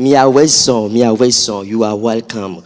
Miaweson, you are welcome.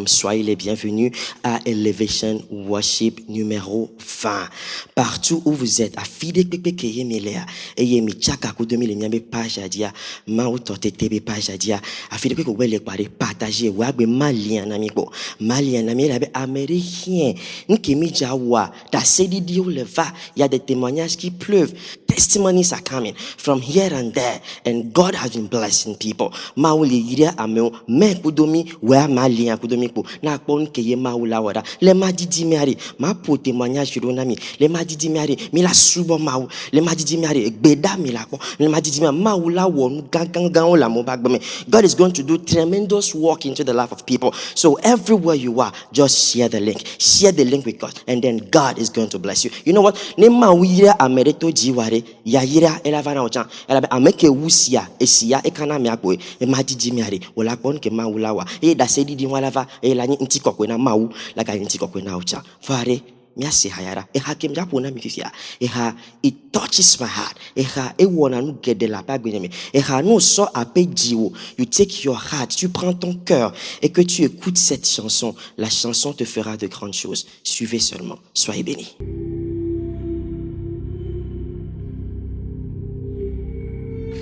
Soyez les bienvenus à Elevation Worship numéro 20. Partout où vous êtes, à fide pepe yemilea, yemi chaka kudomi le miambe page adia, Mawuto Tetey page adia, à fide pepe wele pare partager, wagbe malien namiko, labe américain, nkemi jawa, da sedi dio le va, il y a des témoignages qui pleuvent, testimonies are coming from here and there, and God has been blessing people. Mauli yiria ameo me kudomi wea malien kudomi ko na pon keye maula wada le madidi miari ma po témoignage ronami le madidi miari mi la subo mau le madidi miari gbeda mi la ko le madidi mi maula wonu gangan la mo bagbeme. God is going to do tremendous work into the life of people. So everywhere you are, just share the link with God, and then God is going to bless you. You know what? Ne mawira amereto jiware ya yira elavana ochan elabe ameke wusia esia ekana mi akwe e madidi miari wala pon ke maulawa e da sedi di walava e la nti kokwe na mau la ga nti kokwe na ochan fare miase hayara e ha kem japo na mi fifia e ha it touches my heart e ha e wona nu gede la pa gbenemi e ha no so apejiwo. You take your heart, tu prends ton cœur et que tu écoutes cette chanson, la chanson te fera de grandes choses. Suivez seulement, soyez bénis.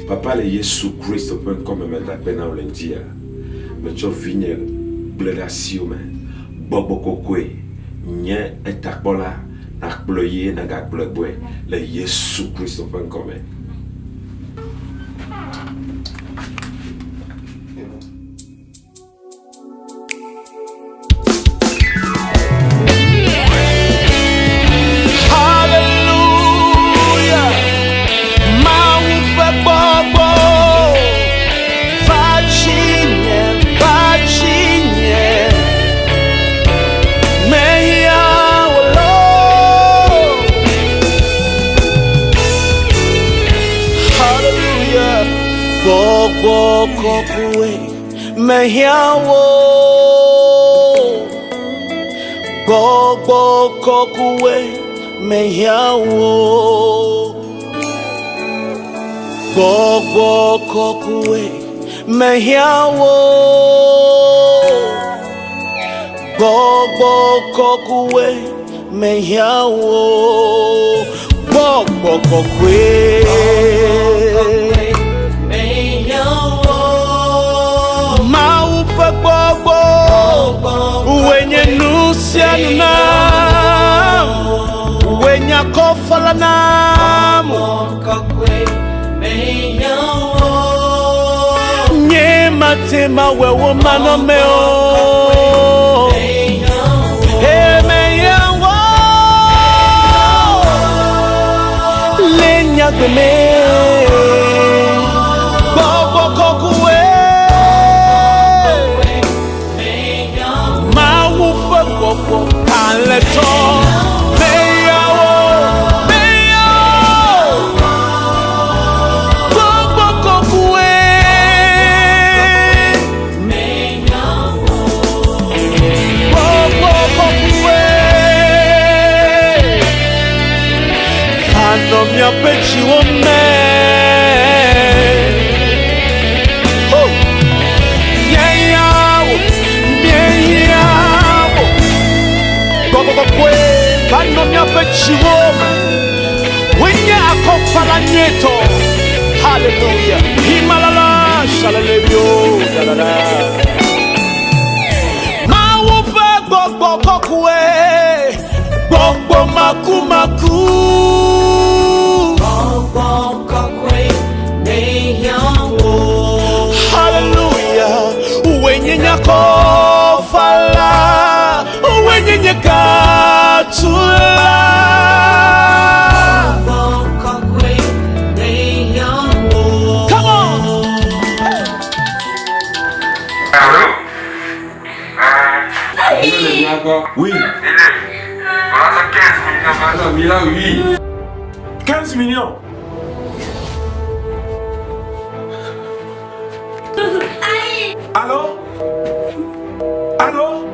Papa le Yesu Kristo pen comme me ta pena olentia me cho finel bledasio me bobo kokwe nye etakbola akploye na gakplebwe le Yesu Kristo pen comme Kokwe mehiawo Bobo kokwe mehiawo Bobo kokwe mehiawo Bobo kokwe mehiawo Bobo kokwe wenye nusia nam wenye kofala nam nye matema wewo manomeo he meyawo lenya gome bobo kokwe Aleto meyawo bobo kokwe bobo kokwe fano mia pechi wome Fano mia pechiwoma Wenye akofala nyeto Hallelujah Himalala Shalalebyo Dalala Mawupe Gbogbo kokwe Gbogbo maku Gbogbo kokwe Meyawo Hallelujah Wenye nyakofala Wenye nyakatula Come on! Oui. On a 15 millions. Oui. 15 millions. Allô? Allô?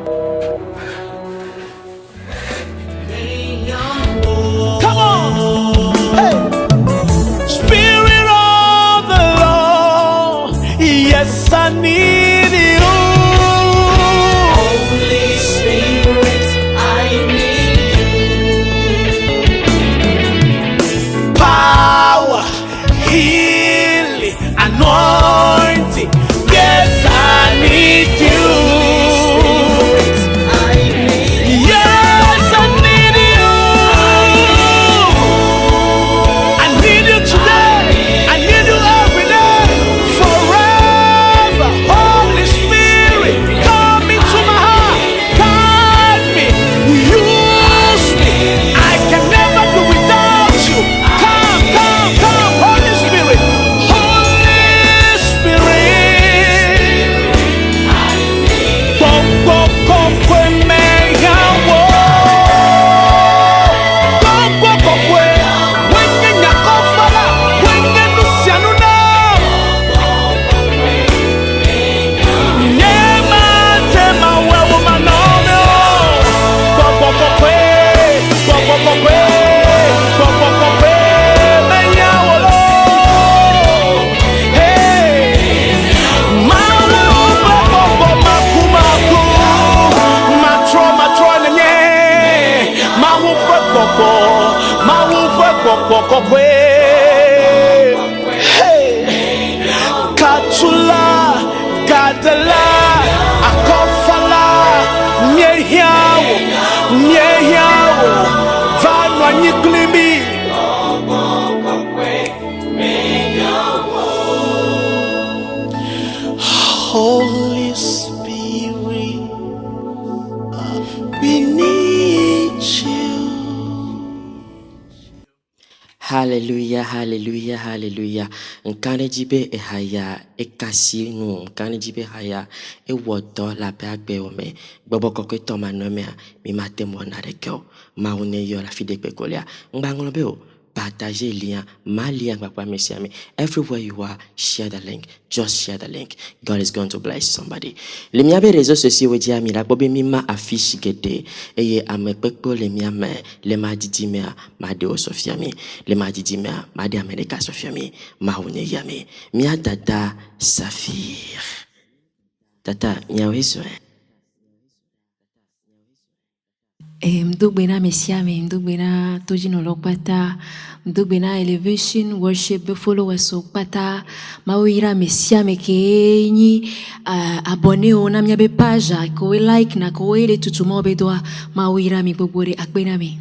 Come on! Hey! Spirit of the Lord, yes, Yes, I need you. Holy Spirit, I need you. Power, healing, anointing. Yes, I need you. I need you. Yes, I need you. I need you today. I need you every day. Forever. Holy Spirit, come into my heart. Guide me. Use me. I can never do without you. Come, come, come. Holy Spirit. Holy Spirit. Hey, Katula, Gadala, Akofala, Miehiao, Vanwa Niklimi. Holy Spirit, we need you. Hallelujah, hallelujah, hallelujah. Nkane jibe ehaya ekasi nu nkane jibe haya e wodo la bagbe ome bobo kokwe toma nomea mi matemo na rekyo maune yo la fide pekolia ngbanglombe o partager lien ma lien papa mesiame everywhere you are share the link, just share the link. God is going to bless somebody. Le miabe réseaux sociaux we dia mi la bobe mi ma affiche gede eye amepekpo le miame le madidimea made o sofiami le madidimea made America sofiami maune yami mia dada Saphir tata nyawezo Mdubena mesiame mdubena tojino lokpata mdubena elevation worship followers okpata mawira mesiame kenyi abonné o na miabe page ko like na ko ele tutuma obedwa mawira mi gbogbo akpena mi.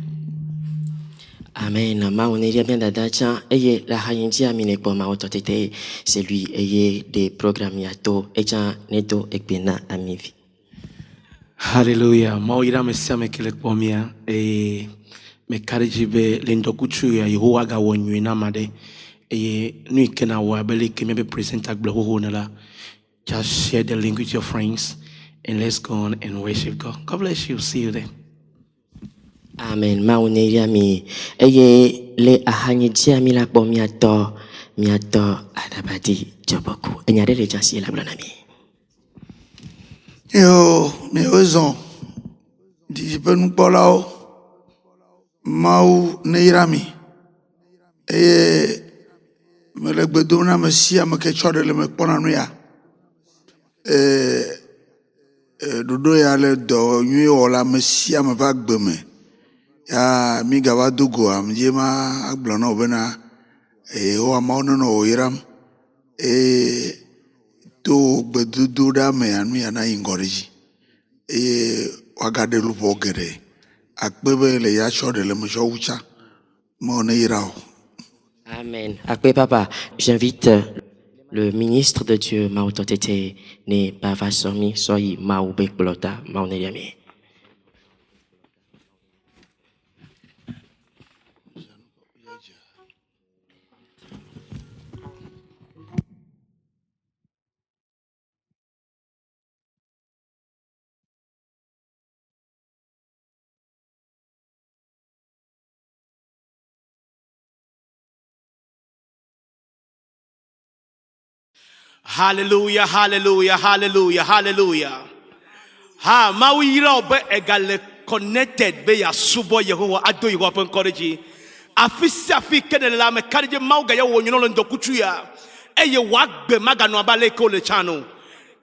Amen. Maoneria bien dadacha eye la hayinji amine po Mawuto Tetey c'est lui eye des programmes yato echa neto ekbena amivi. Hallelujah. Mawira mesiame kele pomia me karijibe lendo kuchu ya Yehowa ga wonyu na made nu ikena wa bele ke me present agble ho na. Just share the link with your friends and let's go on and worship God. God bless you. See you there. Amen. Maoneria mi eye le ahanyiji amila po miato Adabadji Djobokou enyade le jansi la blanami. Yo, mais raison. Je peux nous parler Mau Neirami. Et me le bedona me si à me que tu as de me ponanuya. Dodo ya le do nuit ou la me si à me va gbeme. Ya mi gawa dugo am jema agblono bena. O amauno no iram. To bedudu da me anu ya na ingoriji wagade lu bogere akbebe le ya chode le mjo ucha mo ne irao. Amen. Akwe papa, j'invite le ministre de Dieu Mawuto Tetey ne bava somi soyi maube blota maoneliami. Hallelujah, hallelujah, hallelujah, hallelujah. Ha, mawira obe egale connected be ya subo Yehowa ado Yehowa encourage. Afisi afi kenela me karije mauga ya wonyo no ndo kutuya. eye wagbe magano abale ko le channel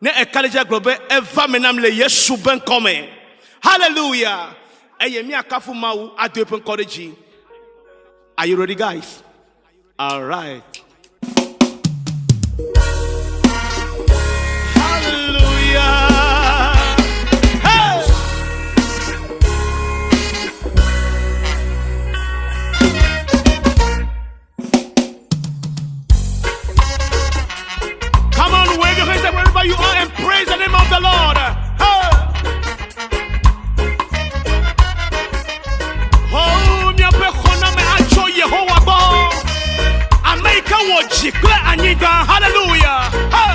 ne ekalija globe eva menam le Yesu ben come. Hallelujah. Eye mi akafu mawu ade open courage. Are you ready, guys? All right. Hallelujah. Hey! Come on, wave your hands up wherever you are and praise the name of the Lord. Hey! Oh, mi apechona me acho Yehovah bo. America wo jikle anyiga. Hallelujah. Hey!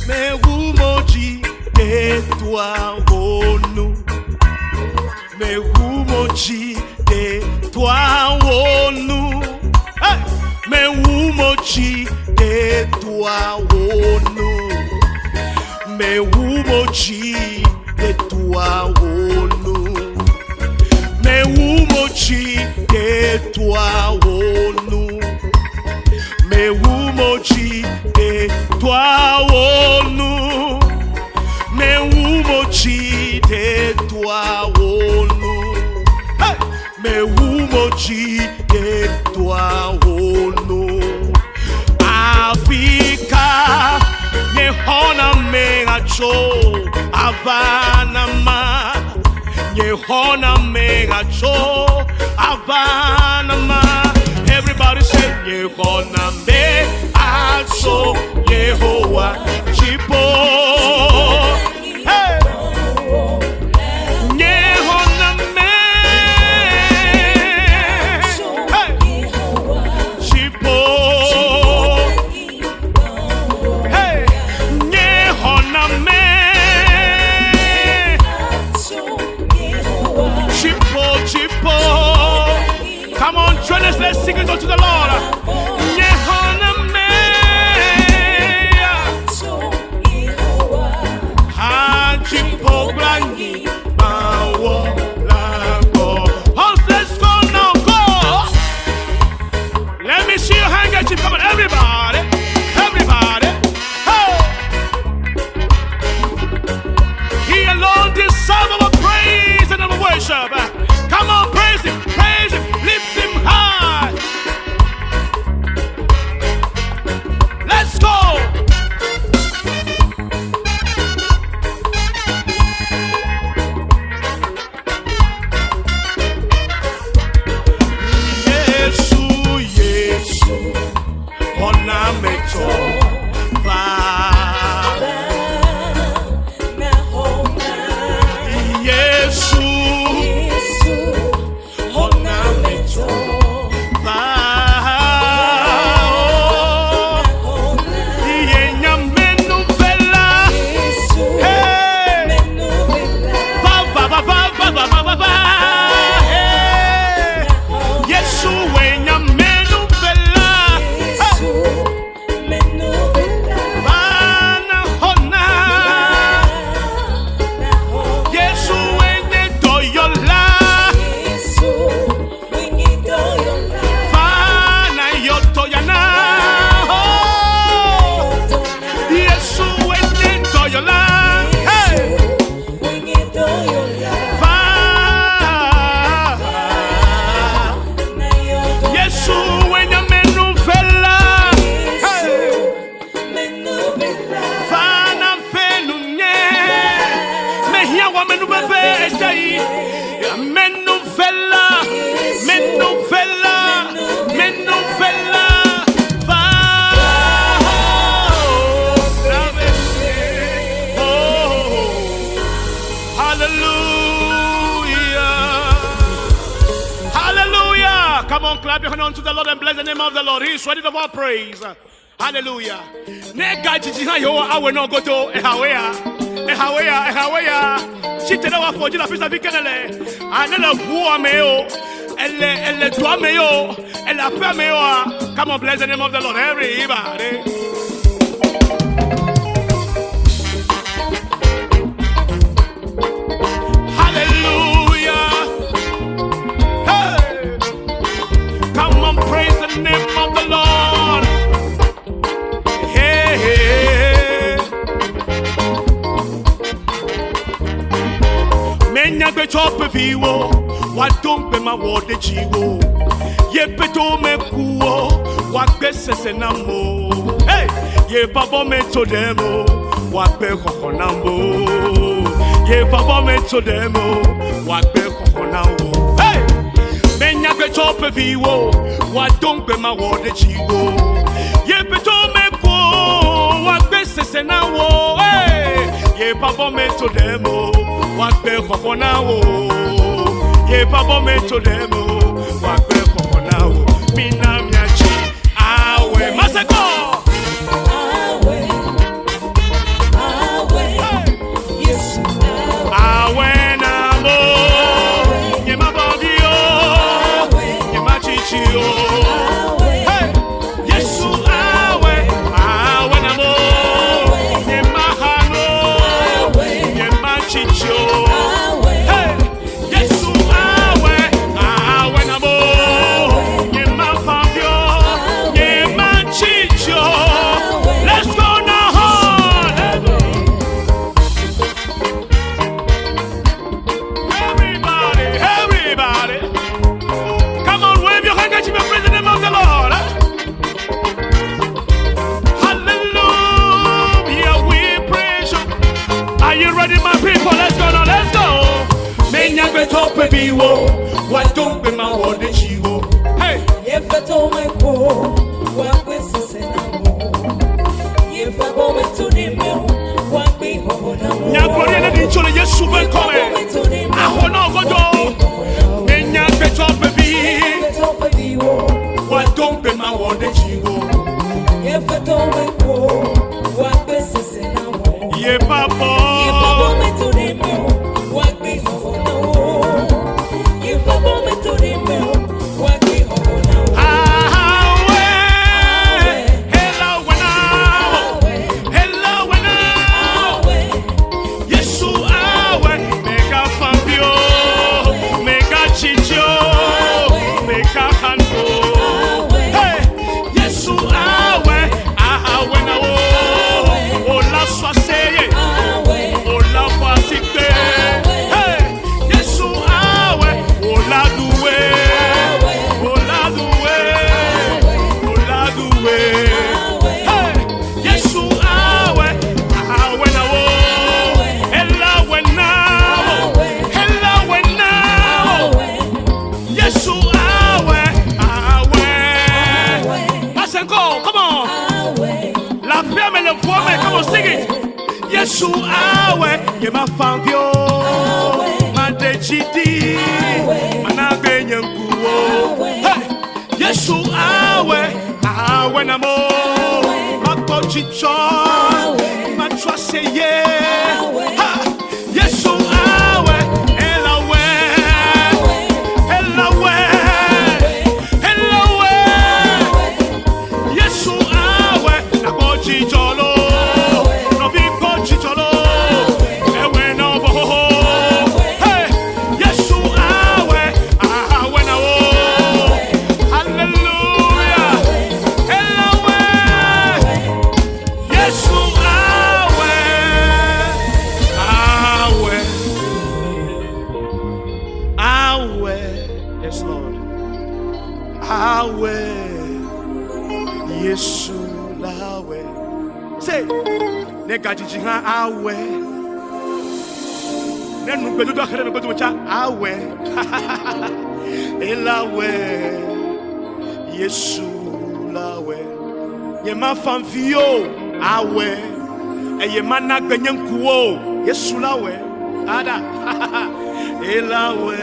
Me umoji de toi onu. Me umoji de toi onu. Hey! Me umoji de toi onu. Me umoji de toi onu. Me umoji de toi onu. Me umoji de toi onu. Me umoji de toi onu. Hey! Me umoji de toi onu. Africa ye hona me acho avanama ye hona me acho avanama. Everybody say ye hona me acho Yehovah Chipo. Hey! Ye hona me hey! Chipo. Hey! Ye hona me Chipo, Chipo. Come on, join us, let's sing it unto the Lord. Ye hona me ha Chipo blangi mawo lago. Oh, let's go now, go. Let me see your handkerchief. Come on, everybody, everybody. Hey! He alone deserves our praise and our worship. Come on, praise him, lift him high. Let's go. Yesu, Yesu, ona mecho va. Yesu, ona mecho va. Iye nyamenu vela. Hey. Va, va, va, va, va, va, va, va, va. Hey. Yesu we nyamenu vela. Hey. Vana hona. Yesu we ne doyola. Vana yotoyana. Oh. Yesu we ne doyola. Hey. Va. Yesu we nyamenu vela. Hey. Vana felu nye. Mehia wa menu bebe esai. Menu vela. Menu vela. Menu vela. Va. Oh. Hallelujah. Hallelujah. Come on, clap your hand unto the Lord and bless the name of the Lord. He is worthy of our praise. Hallelujah. Nega jijina yo awe no goto ehawea. Ehawea, ehawea. Chitena wa foji la fisa vikenele. Anela bua meo. Elle doit meo. Elle a pas meo. Come on, bless the name of the Lord. Everybody. Hallelujah. Hey. Menya be chop viwo. What don't be my word the chiwo. Ye peto me kuo. What best se namo. Hey, ye babo me to demo. What be hokonambo. Ye babo me to demo. What be hokonambo. Hey, menya be chop viwo. What don't be my word the chiwo. Ye peto me kuo. What best se namo. Hey, ye babo me to demo. What be hokonambo. Ye babo me to demo. What be hokonambo. Mina miachi. Awe masako. What don't be my word that you go? Hey, if I told my poor, what was the same? If I go to the mill, what be home? Now, put in the children, yes, super coming. I want to go. Men, young, get up a bee. What don't be my word that you go? If I told my poor, what was the same? Yeah, papa. If I go to the mill, what be home? Yesu awe ye mafambio madejidi managenya nkuwo Yesu awe namo makochicho matraseye Yesu awe elawe Yesu awe nakochicho Negajiji ha awe nenu bedu do akere me bedu cha awe elawe Yesu lawe ye ma famfio awe ye ma na gbenyankuo Yesu lawe ada elawe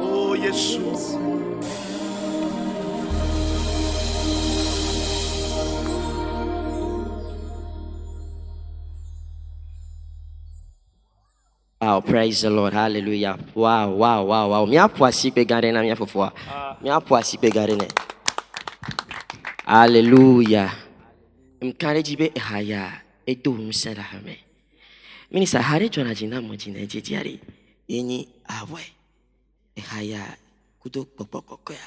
oh Yesu. Wow, praise the Lord. Hallelujah. Wow. Mi apoasi pe gare na mi afofo. Mi apoasi pe gare ne. Hallelujah. Mkareji be haya edo msera hame. Minisa hare jona jina mo jina jejiari. Yenyi awe. Haya kudo pokpokoko ya.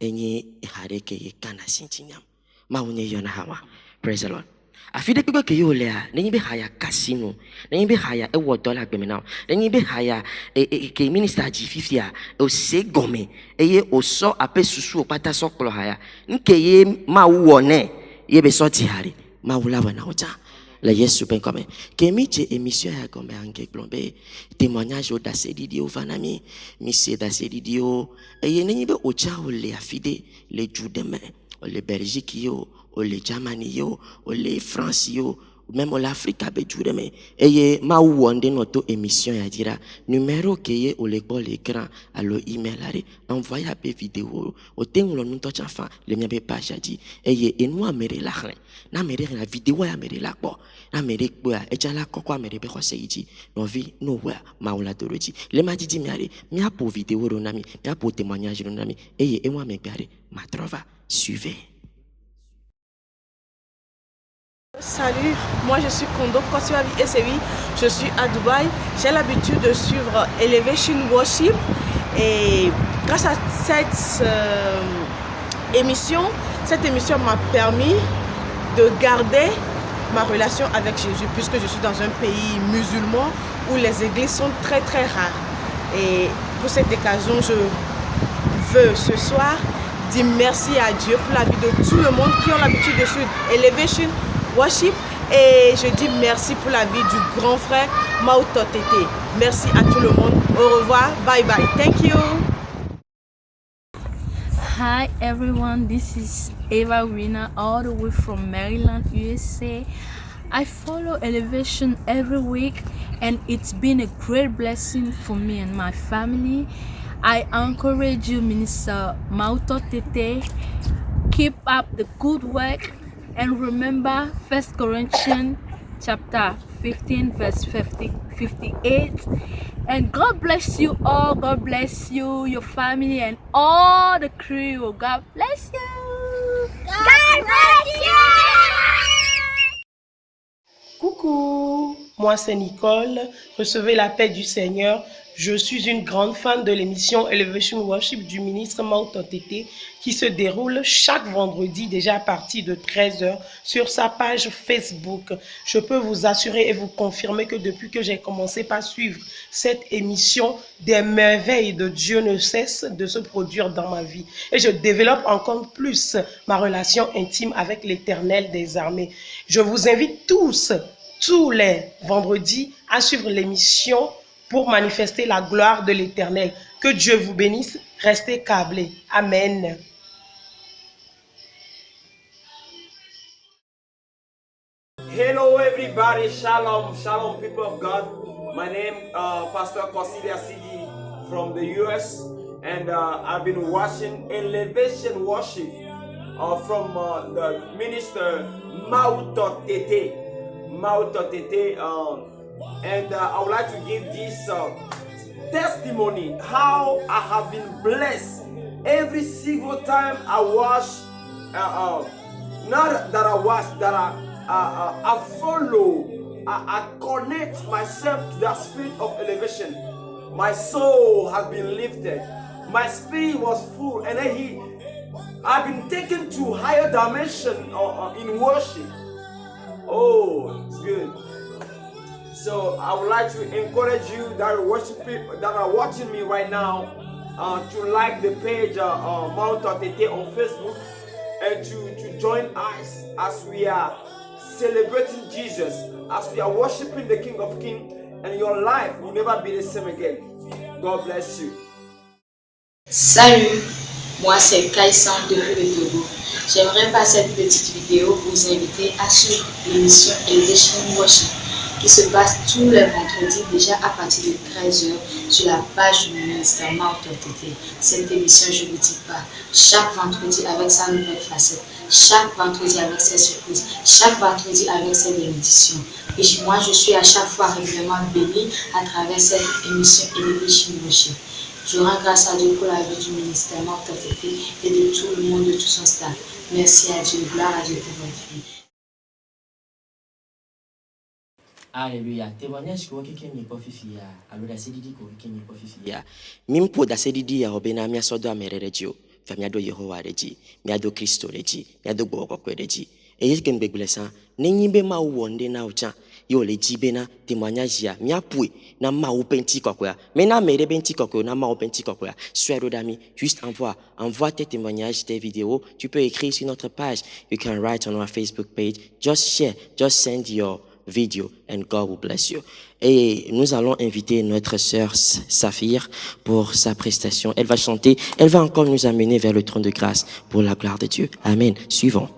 Enyi hare ke kana sinchinyam. Ma unye yona hawa. Praise the Lord. afide kpekpe ke yo lea nenyi be haya casino nenyi be haya ewo dollar gbemena nenyi be haya ke minister ji fifia o se gome eye o so ape susu o pata so klo haya nke ye ma wo ne ye be so ti hari ma wula wana oja la yesu ben comme ke mi je émission ya comme ange glombe témoignage o da se didi o vanami mi se da se didi o eye nenyi be o cha o le afide le judeme o le Belgique yo o le Germany yo o le France yo même o l'Afrique be judeme eye ma wonde noto émission ya dira numéro ke ye o le pour l'écran alo email are envoyer pe vidéo o tengo no to chafa le mia be page di eye enu amere la hren na mere la vidéo ya mere la po na mere po ya ejala kokwa mere be khose yiji no vi no wa ma ola doroji le ma didi mi are mi apo vidéo ro na mi apo témoignage ro na mi eye enwa me gare ma trova suivez. Salut, moi je suis Kondo Kosiwabi Esewi, je suis à Dubaï. J'ai l'habitude de suivre Elevation Worship et grâce à cette émission m'a permis de garder ma relation avec Jésus puisque je suis dans un pays musulman où les églises sont très très rares. Et pour cette occasion, je veux ce soir dire merci à Dieu pour la vie de tout le monde qui ont l'habitude de suivre Elevation Worship et je dis merci pour la vie du grand frère Mawuto Tetey. Merci à tout le monde. Au revoir. Bye bye. Thank you. Hi everyone, this is Eva Rina all the way from Maryland, USA. I follow Elevation every week and it's been a great blessing for me and my family. I encourage you, Minister Mawuto Tetey, keep up the good work. And remember 1 Corinthians chapter 15 verse 58. And God bless you all. God bless you, your family, and all the crew. God bless you. God bless you. Coucou, moi c'est Nicole. Recevez la paix du Seigneur. Je suis une grande fan de l'émission Elevation Worship du ministre Mawuto Tetey qui se déroule chaque vendredi déjà à partir de 13h sur sa page Facebook. Je peux vous assurer et vous confirmer que depuis que j'ai commencé par suivre cette émission, des merveilles de Dieu ne cessent de se produire dans ma vie. Et je développe encore plus ma relation intime avec l'Éternel des armées. Je vous invite tous les vendredis à suivre l'émission pour manifester la gloire de l'Éternel. Que Dieu vous bénisse. Restez câblés. Amen. Hello everybody, shalom, shalom people of God. My name Pastor Kosilia Sidi from the US and I've been watching Elevation Worship from the minister Mawuto Tetey. And I would like to give this testimony how I have been blessed every single time I watch. Not that I watch, that I follow. I connect myself to the spirit of elevation. My soul has been lifted. My spirit was full, and then I've been taken to higher dimension in worship. Oh, it's good. So I would like to encourage you that are watching me right now to like the page Mawuto Tetey on Facebook and to join us as we are celebrating Jesus, as we are worshiping the King of Kings, and your life will never be the same again. God bless you. Salut, moi c'est Kaïsan depuis le Togo. J'aimerais par cette petite vidéo vous inviter à suivre l'émission Elevation Worship qui se passe tous les vendredis déjà à partir de 13h sur la page du ministère Mawuto Tetey. Cette émission, je ne vous dis pas, chaque vendredi avec sa nouvelle facette, chaque vendredi avec ses surprises, chaque vendredi avec ses bénédictions. Et moi, je suis à chaque fois régulièrement bénie à travers cette émission Elevation Worship. Je rends grâce à Dieu pour la vie du ministère Mawuto Tetey et de tout le monde, de tout son staff. Merci à Dieu, gloire à Dieu pour votre vie. Alléluia. Témoignage ko keke mi pofifia. Alo da sedidi ko keke mi pofifia. Mimpo da sedidi ya obena mi asodo amerere jio. Fa mi ado Yehowa reji, mi ado Kristo reji, mi ado Djobokou reji. Et il ken beglesa nenyi be ma wonde na ucha yo le jibe na témoignage ya mia pui na ma penti kokoya mais na mere benti kokoya na ma penti kokoya swero dami juste envoie tes témoignages, tes vidéos, tu peux écrire sur notre page, you can write on our Facebook page, just share, just send your video and God will bless you. Et nous allons inviter notre sœur Saphir pour sa prestation. Elle va chanter, elle va encore nous amener vers le trône de grâce pour la gloire de Dieu. Amen. Suivons.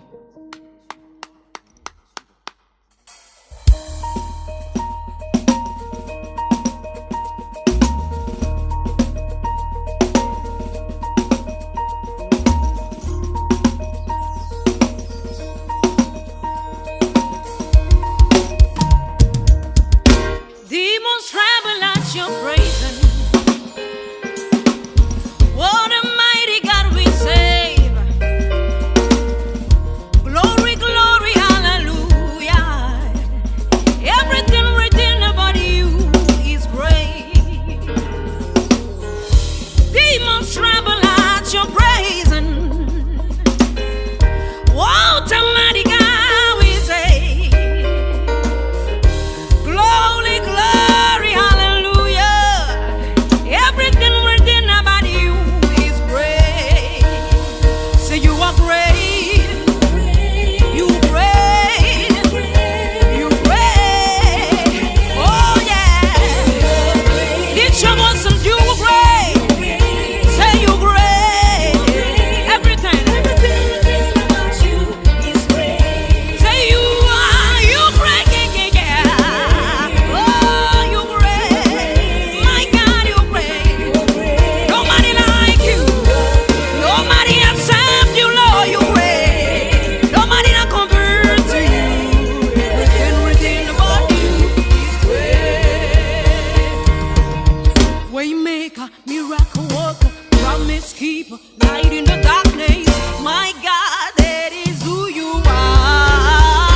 Demons tremble at your praising. What a mighty God we save. Glory, glory, hallelujah. Everything written about you is great. Demons tremble at your praising. What a mighty God we save. Glory, glory, hallelujah. Everything written about you is great. Say you are great. You great. You great. Oh yeah. Lift your voice and you are great. Say you great. Everything about you is great. Say you great. Oh, you great. My God, you great. Nobody like you. Nobody accept you, Lord, you great. Nobody not compare to you. Everything about you is great. Waymaker, miracle worker, promise keeper, light in the darkness. My God, that is who you are.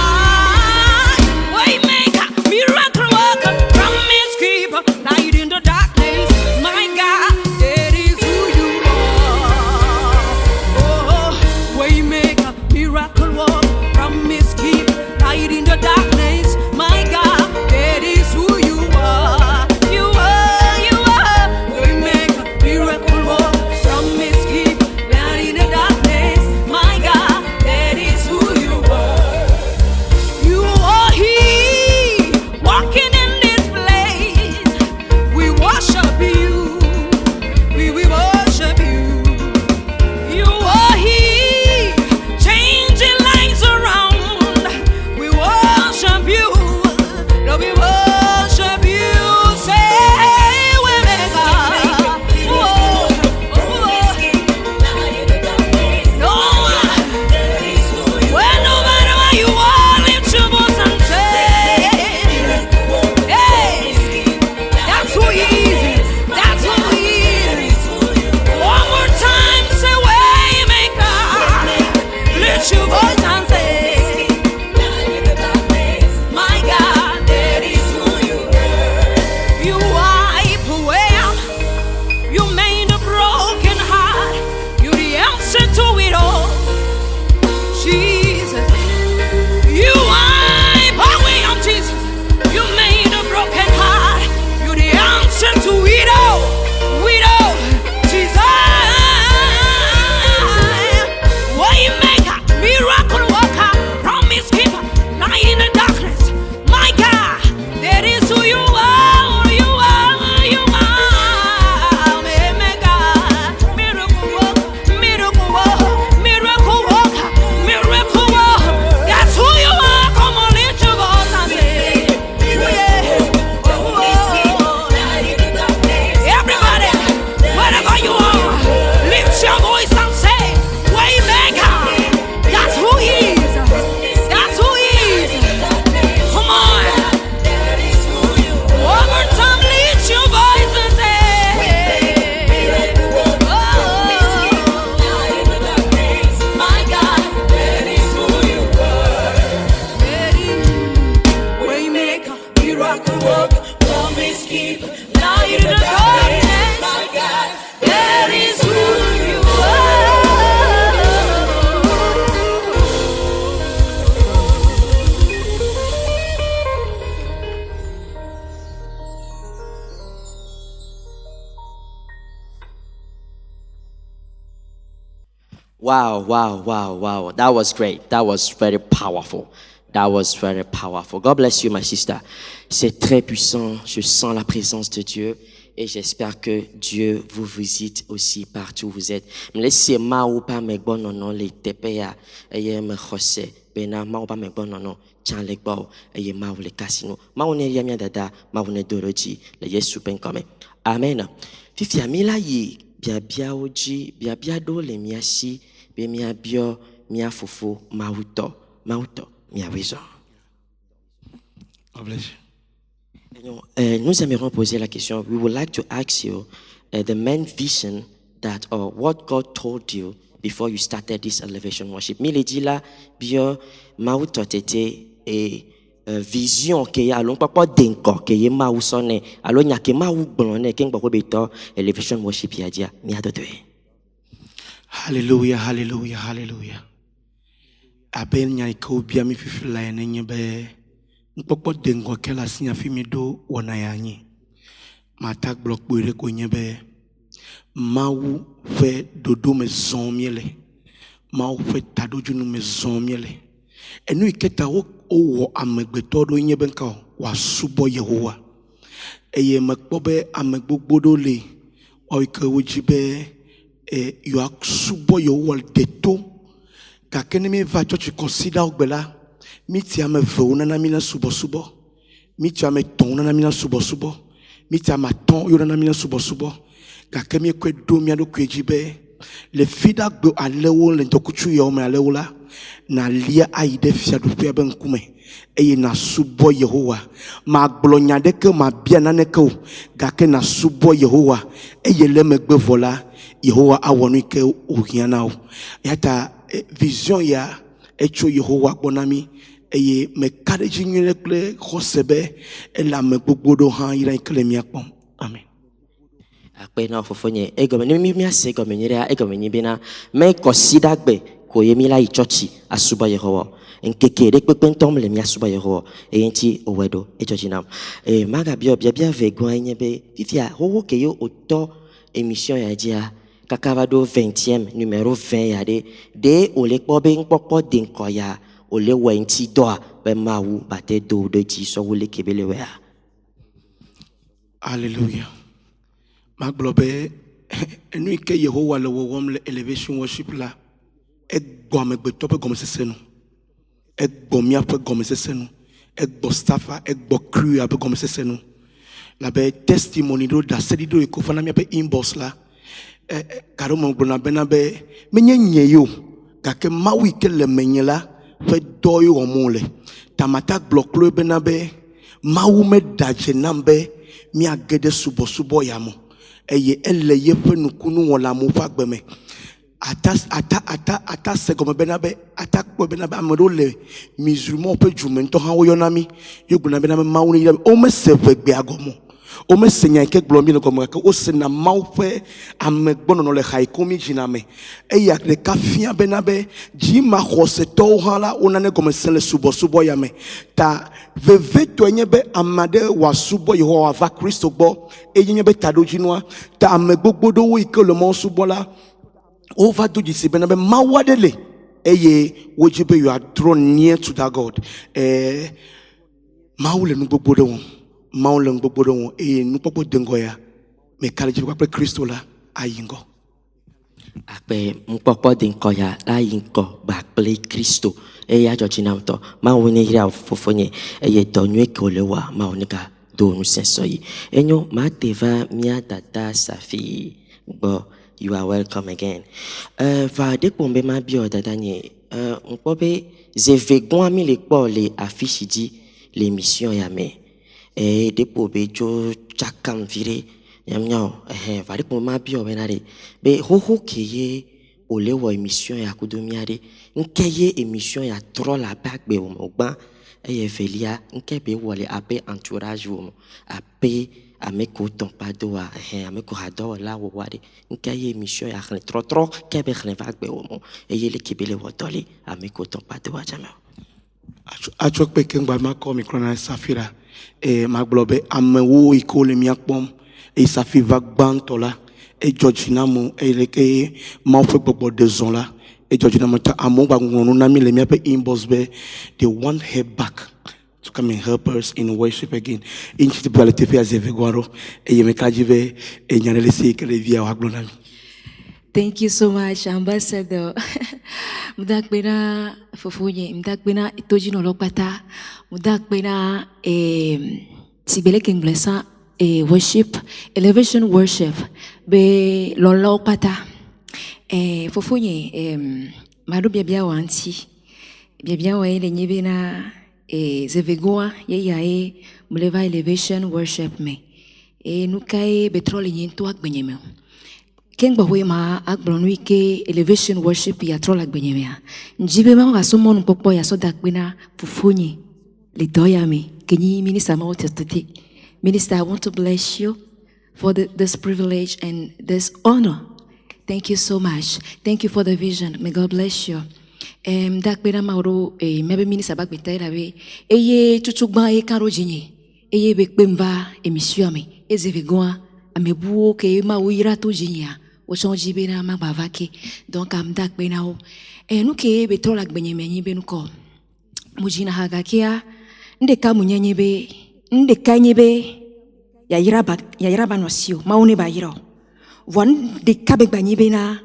Waymaker, miracle worker, promise keeper, light in the darkness. My God, that is who you are. Oh, waymaker, miracle worker, promise keeper, light in the darkness. My God, that is who you are. You are, you are. Waymaker, miracle worker, promise keeper, light in the darkness. My God, that is who you are. You are He, walking in this place. We worship you. We worship you. You are He, changing lives around. We worship you. Lord, we worship you. Say, Waymaker. Oh, well, no matter where you are, lift your voice and say, hey, that's who He is. That's who He is. One more time, say, Waymaker. Lift your voice and say, my God, that is who you are. You wipe away. You made a broken heart. You're the answer to it all. Jesus, you wipe away on Jesus. You made a broken heart. You're the answer to it all. It all. Jesus, Waymaker, miracle Wow. That was great. That was very powerful. That was very powerful. God bless you, my sister. C'est très puissant. Je sens la présence de Dieu. Et j'espère que Dieu vous visite aussi partout où vous êtes. Mais laissez ma ou pas me bon non les tepea et me chosse. Bena ma ou pas me bon non tiens les bao et ma ou les casino. Ma ou ne yamia dada ma ou ne doroji le Yesu ben comme. Amen. Fifi amila yi bia oji bia do le miashi be mia bio mia fufu Mawuto mia wizo. God bless you. Nous aimerions poser la question. We would like to ask you the main vision that or what God told you before you started this elevation worship. Miledi la bio Mawuto Tetey et vision que ya long papa denko que ye ma usone alo nya ke ma u blonne ken bako beto elevation worship ya dia mi adodoe. Hallelujah. Aben nya ko bia mi fifila ene nyebe nkpokpo dengo kela sinya fi mi do wona yanyi matak block boire ko nyebe mawu fe dodo me zonmiele mawu fe tadoju nu me zonmiele enu iketa wo amegbeto do nyebe nka wa subo Yehowa eye mekpo be amegbogbo do le o ike wojibe you are subo Yehowa deto kakene mi va church consider ogbela miti ame veuna na mina subo miti ame ton na mina subo miti ame ton yo na mina subo kake mi kwe do mi ado kwejibe le fida gbo alewo le dokuchu yo me alewo la na lia aide fia do pe ben kume eye na subo Yehowa ma gblonya de ke ma bia na ne ko kake na subo Yehowa eye le megbe vola Yehowa awonu ke ohiana o yata vision ya echo Yehowa bonami eye me kareji nyere kle khosebe ela me gbogbodo han ira ikle mi akpom. Amen. Akpe na fofonye egome ni mi ase egome nyere egome nyibena me consider gbe ko yemi la ichochi asuba Yehowa nkeke de pepe ntom le mi asuba Yehowa enti owedo echochinam maga bia vegon nyebe fifia ho ke yo oto émission ya dia kakavado 20e numéro 20 ya de ole kpobe nkpokpo denko ya ole wenti doa be mawu bate do de ji so wole kebele we. Hallelujah. Maglobe enu ike Yehowa le wom le elevation worship la egbo megbeto pe gomo sesenu egbo mia pe gomo sesenu egbo staffa egbo crew ape gomo sesenu la be testimony do da sedi do ko fana mia pe inbox la karo mo gbona bena be menye nyeyo kake mawi ke le menyela fe doyo omole tamata block lo bena be mawu me daje nambe mi agede subo yamo eye ele ye pe nukunu wala mo fagbeme ata segome bena be attack po bena be amado le musulman pe jumento han wo yonami yo gbona bena be mawu ni o me sevegbe agomo o me senya ke glombi no comme que o sena maupe amegbono no le haikomi jiname e ya de kafia benabe jima khoseto hala onane comme sele subo yame ta veve to nyebe amade wa subo Yehowa va Christo bo e nyebe tado jinwa ta amegbogbodo wo ike le mo subo la o va do jisi benabe mawadele eye wojibe you are drawn near to that God maule no gbogbodo won mauleng bobodo nu popo dengoya me kaleji kwa Kristo la ayingo akpe mpopo denkoya ayingo ba ple Kristo ya jojina to ma woni ira fofonye ye donwe kolewa ma onika do nu sensoyi enyo ma teva mia tata Saphir bo you are welcome again va de pombe ma bio dada nye mpobe ze vegon ami le po le affiche di l'émission ya me depo be jo chakam vire nyamnyo va de pombe ma bio benare be ho keye ole wo émission ya kudomiare nkeye émission ya trop la bagbe o mogba velia nkebe wole ape entourage wo ape ameko tompado a ameko hado la wo wade nkeye émission ya trop kebe khne bagbe o mo le kibele wotoli ameko tompado a jama achok pe kengba ma ko microna Saphira maglobe amewo ikole miakpom Saphir va gbantola Georgina mo eleke ma fe gbogbo de zon la e George na mata amongba ngunu na mi le mi pe inbox be they want her back to come and help us in worship again. In chiti balete fe azevegwaro e yeme kajive e nyanele se kele via waglona mi. Thank you so much, Ambassador. Mudakbena fofunye, mudakbena itoji no lokpata, mudakbena sibele kenglesa worship, elevation worship, be lolo pata. Fofunye madu biabia wanti, biabia wa ile nyebena zevegoa ye muleva elevation worship me. Nukai betrol nyentu akbenyemeo. Ken bahwe ma akblonui ke elevation worship ya troll akbenyemea. Njibe ma ngasomo npopo ya so dakbena fufunye le doyame kenyi minister Mawuto Tetey. Minister, I want to bless you for this privilege and this honor. Thank you so much. Thank you for the vision. May God bless you. Dakbena mauro mebe minister bakbeta lawe eye chuchugba e karo jinye eye bekpemba emisiame ezevegoa amebuo ke mawira to jinya o chonji bena mabavake donc am dakbena o nou ke betro lakbenyeme nyi benu ko mujina hagakia ndeka munyanyebe ndeka nyebe ya yiraba nosio maune ba yiro wan de kabe banyibe na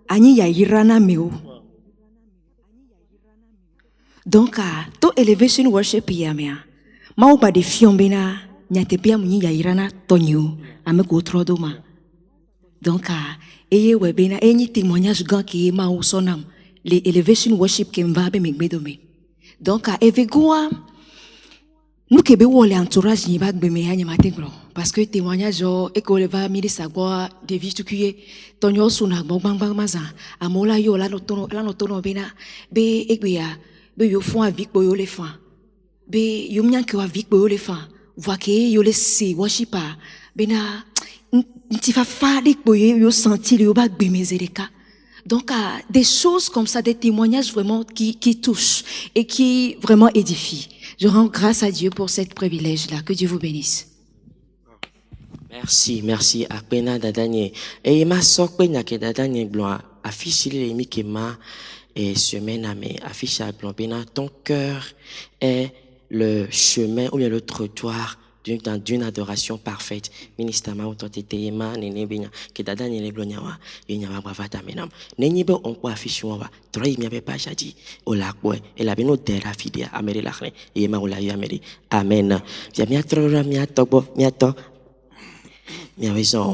anyi ya yirana meu. Donc to elevation worship yamea mau ba de fiombena nyate pia munyi ya yirana tonyo ame ko trodoma. Donc eye webena enyi témoignage gan ki mau sonam le elevation worship ke mvabe megbedome. Donc evegoa nous kebe wole entourage ni bag beme hanya mateglo parce que témoignage e ko le va miri sagwa de vie tukuye tonyo suna gbang maza amola yo la no tono bena be egbeya be yo font avec boyo les fins be yo mnyanke avec boyo les fins voit que yo les si worshipa bena ntifa fa dik boyo yo senti le bag beme zereka. Donc des choses comme ça, des témoignages vraiment qui touchent et qui vraiment édifient. Je rends grâce à Dieu pour cette privilège-là. Que Dieu vous bénisse. Merci. Akpena dadanye. Et ma sokpe nyake dadanye blanc affiche les mi kema et semaine à me affiche à blanc bena ton cœur est le chemin ou bien le trottoir d'une adoration parfaite. Ministre Mawuto Tetey ma nene benya ke dada nyele glonyawa yenyawa bravata menam nenyibe onko affiche wa troi mi pas jadi ola kwe ela beno dera fidia amere lakhne yema ola yamere amen. Ya mi atrora mi atobo mi ato mi raison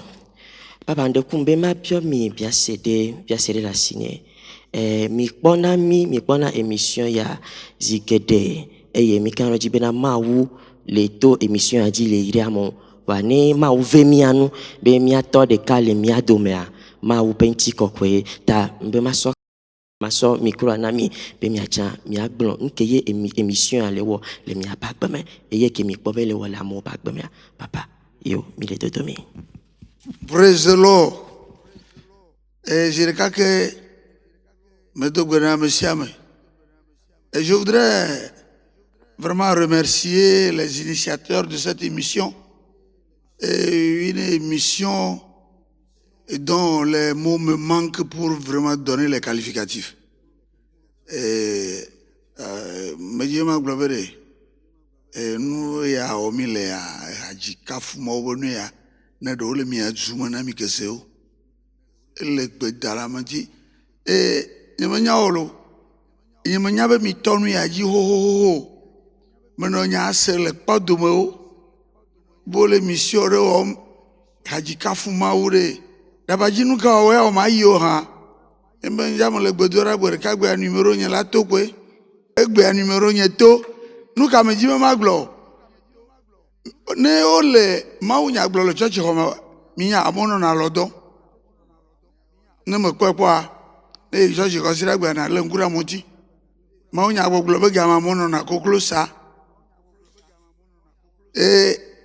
papa ndo kumbe ma pio mi bien cédé la signer mi kpona émission ya zigede eye mi kan rojibena mawu les taux émission a dit les iriamo wane ma uve mianu be miato de kale miadomea ma upenti kokwe ta mbe maso micro anami be miacha miaglon nkeye émission alewo le mia bakbeme eye ke mi pobe le wala mo bakbeme papa yo mi le dodomi. Praise the Lord. Et je regarde que me dogona me siame. Et je voudrais vraiment remercier les initiateurs de cette émission. Et une émission dont les mots me manquent pour vraiment donner les qualificatifs. Et me dit ma gloire, nous ya omile ya hajikafu mawonu ya na do le mi azuma na mi keseo. Le bedala mati nyemanya olo nyemanya be mi tonu ya ji ho. Menonya sele padomeo bole mission re om hajika fuma ure Adabadji nuka we o mayo ha embe njamo le gbedora gbere ka gbe numéro nya la to kwe egbe numéro nya to nuka mejime maglo ne ole mawunya glo le church ho minya amono na lodo ne me kwekwa e church ko sira gbe na le ngura moti mawunya glo be ga amono na koklosa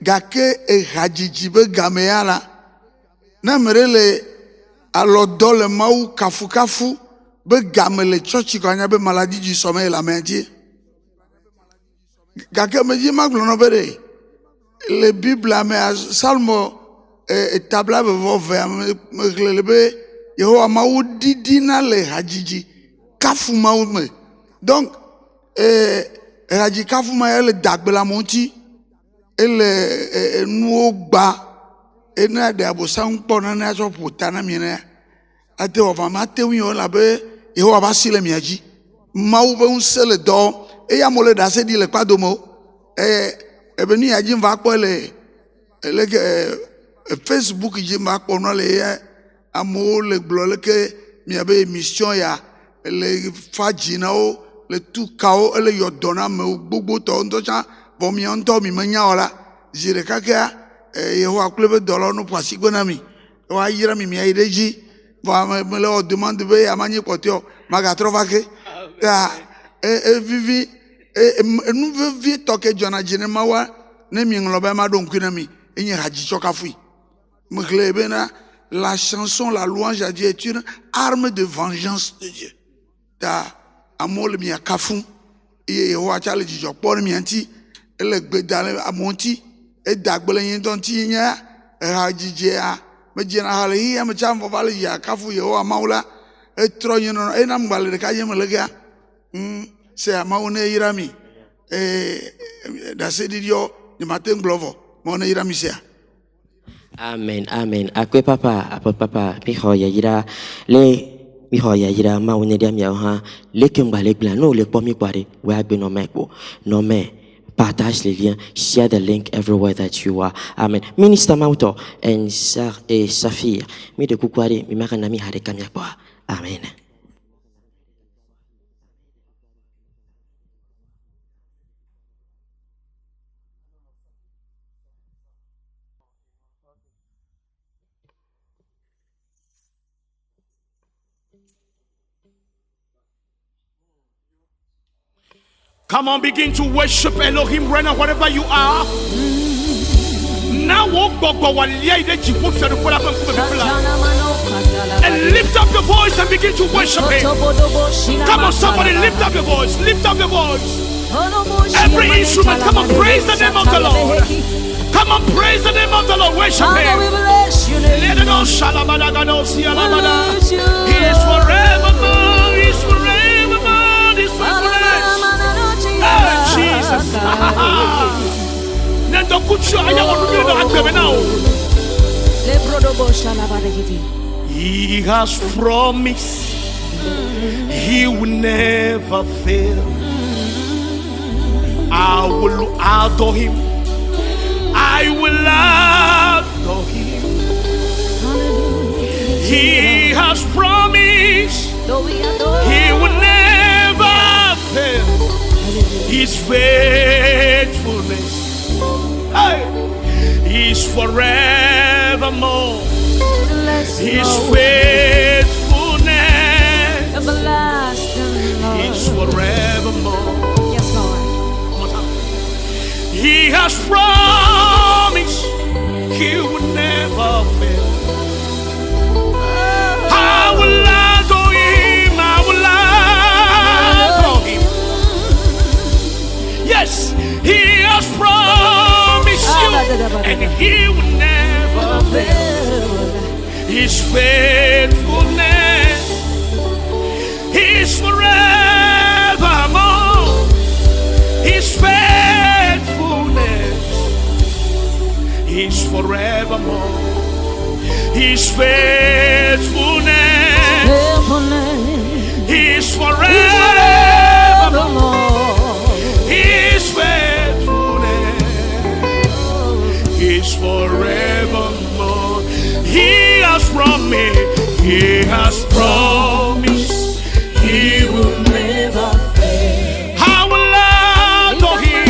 gake hajiji be gameala na merele alodo le mau kafu be gamele church ko anya be maladie du sommeil la maladie gake me di maglo no bere le bible me salmo tabla be vo ve me be yehowa mau didi na le hajiji kafu mawu me. Donc, radji kafu ma ele dagbela monti, ele nuogba, ena de abosang pona na so putana mine. Ate wa mate wi la be Yehowa ba sile miaji. Mawu be un sele do, e ya mole da se di le kwadomo. Ebeni aji mva ko le Facebook ji mva ko no le amo le glole ke mi abe émission ya le fajina o le tukao le yodona me gbogbo to ndo cha bo mi onto mi manya ola jire kaka Yehowa klebe dolo no pasi gbona mi wa yira mi aideji va me le demande be amanye potio maga trova ke ta vivi nous vivi toke jona jine mawa ne mi nglobe ma don kuna mi enye haji choka fui mklebe na la chanson la louange à Dieu est une arme de vengeance de Dieu ta amol mi akafu e ho achale jijo por mi anti ele gbedale amonti e dagbele yin don ti nya hajije a me jina hale hi am cham fo vale ya kafu ye o maula e tronyo no e nam gbale ka ye melega se amaune irami da se didio ni maten glovo mo ne irami se. Amen, amen. Akwe papa, miho ya yira maune dia mia ha le kemba le bla no le pomi kware we agbe no mekbo no me partage les liens, share the link everywhere that you are. Amen. Minister Mawuto and Saphir mi de kukware mi maka na mi hare kamya kwa. Amen. Come on, begin to worship Elohim right now, wherever you are. Now, and lift up your voice and begin to worship Him. Come on, somebody, lift up your voice. Lift up your voice. Every instrument, come on, praise the name of the Lord. Come on, praise the name of the Lord. Worship Him. He is forevermore. He is forevermore. He is forevermore. Jesus. He has promised He will never fail. I will adore Him. I will adore Him. He has promised He will never fail. His faithfulness is forevermore. His faithfulness is forevermore. Yes, Lord. He has promised He will never fail. I will adore Him. I will adore Him. Yes, He has promised you, and He will never fail. His faithfulness is forevermore. His faithfulness is forevermore. His faithfulness is forevermore. His faithfulness is forevermore. He has promised. He has promised. He will never fail. I will adore Him.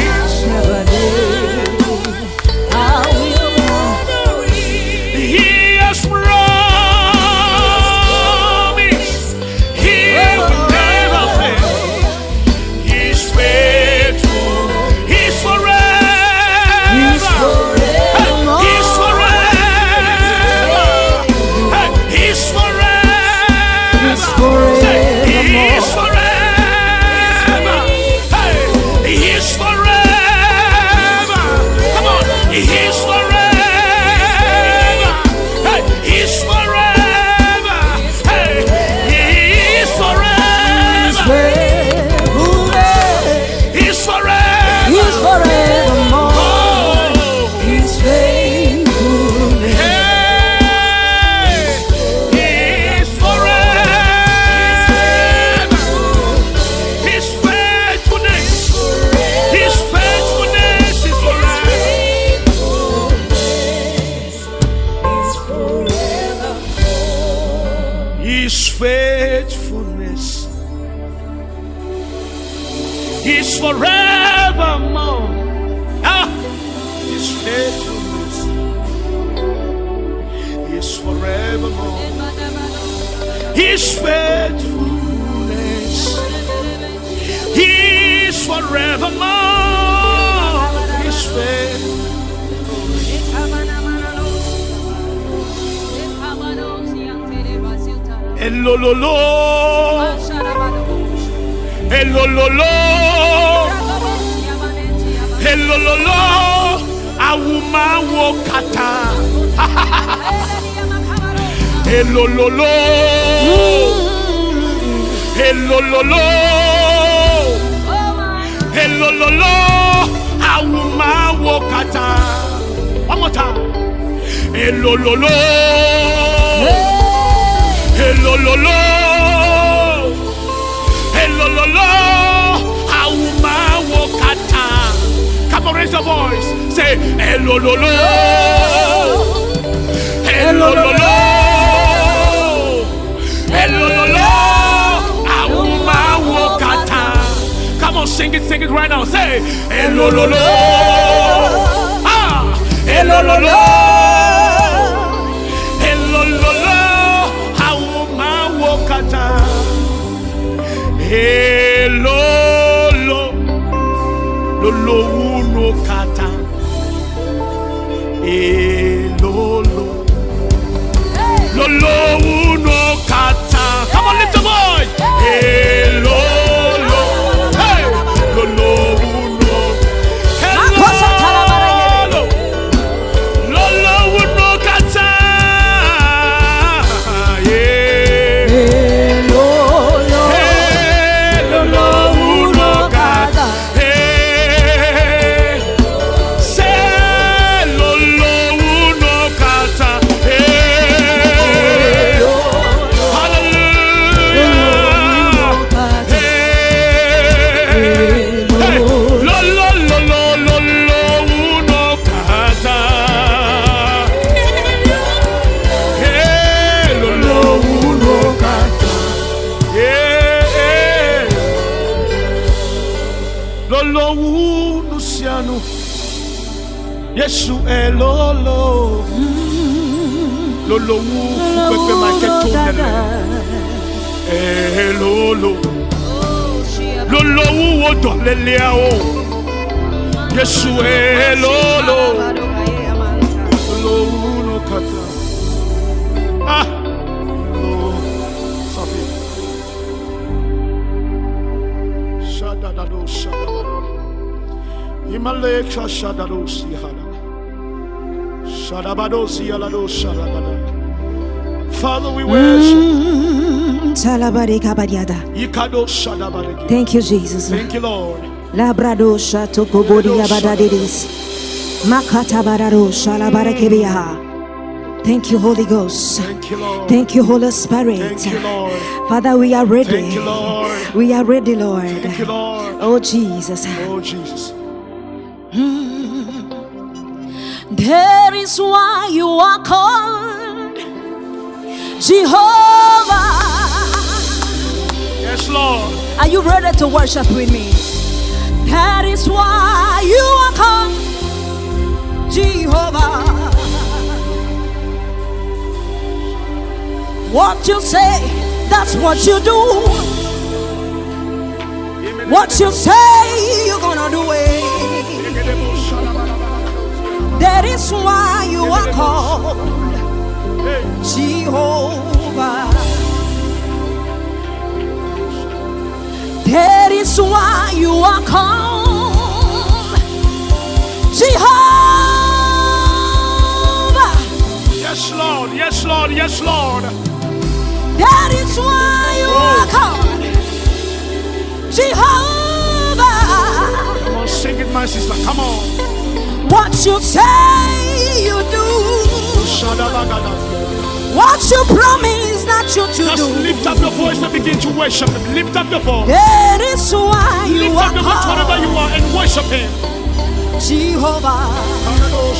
I will adore Him. He has promised. He will never fail. He's faithful. He's forever. He's forever. He's forever. is forevermore. Ah, His faithfulness is forevermore. His faithfulness is forevermore. His faithfulness. Elololo, elololo, elololo, awuma wokata. Elololo, elololo, elololo, awuma wokata. One more time. Elololo. Hello, lo, lo. Hello, lo, lo. Auma wokata. Come on, raise your voice. Say, hello, lo, lo. Hello, lo, lo. Hello, lo, lo. Auma wokata. Come on, sing it right now. Say, hello, lo, lo. Ah, hello, lo, lo. Hello, lo, lo, lo, uno kata. Hello, lo, lo, lo, uno kata. Come on, lift the voice. Hello, lo, hey, lo, lo, uno. Hello, lo, lo, lo, uno kata. Yeah. Yesu elolo lolo wu pepe ma keto nele elolo lolo wu odo lele o Yesu elolo lolo wu no kata ah oh Saphir shadadado shadadado Imaleka shadado sihada Father, we worship. Thank you, Jesus. Thank you, Lord. Thank you, Holy Ghost. Thank you, Lord. Thank you, Holy Spirit. Thank you, Lord. Father, we are ready. Thank you, Lord. We are ready, Lord. Thank you, Lord. Oh, Jesus. Oh, Jesus. There is why you are called Jehovah. Yes, Lord. Are you ready to worship with me? That is why you are called Jehovah. What you say, that's what you do. What you say, you're gonna do it. That is why you are called Jehovah. That is why you are called Jehovah. Yes, Lord. Yes, Lord. Yes, Lord. That is why you are called Jehovah. Come on, sing it, my sister. Come on. What you say you do, what you promise that you to Just do. lift up your voice and begin to worship Him. Lift up your voice. That is why you lift are up your voice wherever you are and worship Him. Jehovah.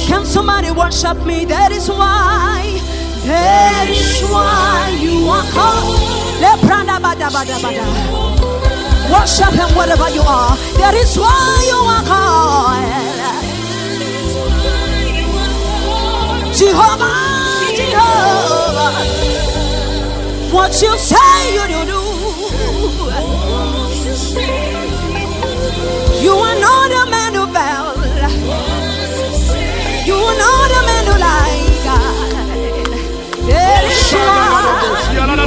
Can somebody worship me? That is why. That is why you are called. Worship him wherever you are. That is why you are called Jehovah, Jehovah. What you say you do. You are not a man who bow. You are not a man who lie, God. That is why you are called.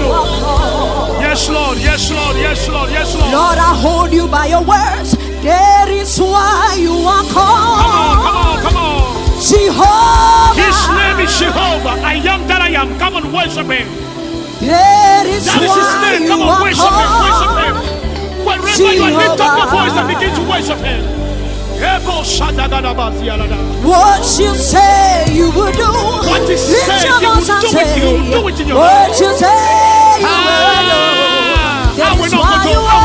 Yes, Lord, yes, Lord, yes, Lord, yes, Lord. Lord, I hold you by your words. That is why you are called. Come on, come on, come on. Jehovah. His name is Jehovah. I am that I am. Come on, worship him. That is That is his why name. you Come on, are worship him, worship him. called. Wherever you are, lift up your voice and begin to worship him. What you say you will do. What you say Lift your you will voice and do it, say, you do it in your what life. you say you will do. That is why you are.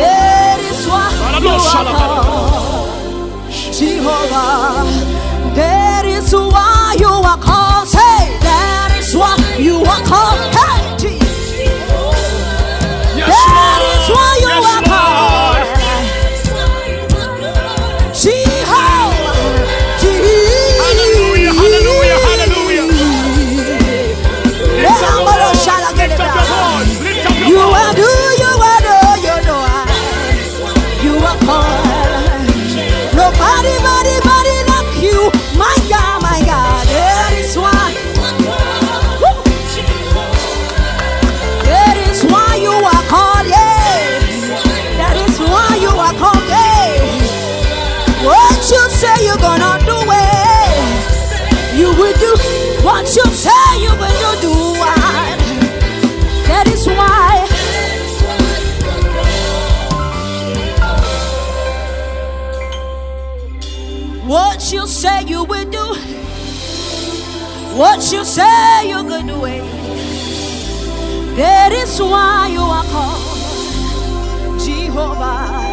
That is why you are called Jehovah. That is why you are called. Say, that is why you are called. Hey, Jesus. That is why you are called Jehovah. Hallelujah, hallelujah, hallelujah. Lift up your voice, lift up your voice, lift up your You voice. are do, you are do, you know you are called. Nobody, body like you. My God, that is why. That is why you are called, yeah. That is why you are called, yeah. What you say you're gonna do it, you will do. What you say you will do it. That is why. What you say you will do. What you say you're gonna do it. That is why you are called Jehovah.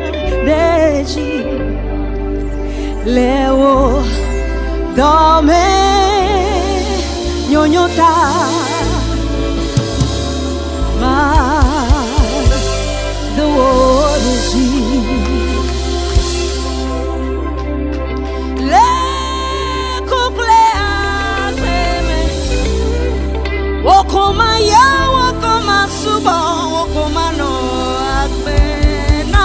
Adabadji Leo Dome Nyonyota Adabadji Le couple Akeme Okoma ya Okoma Suba Okoma no Akbena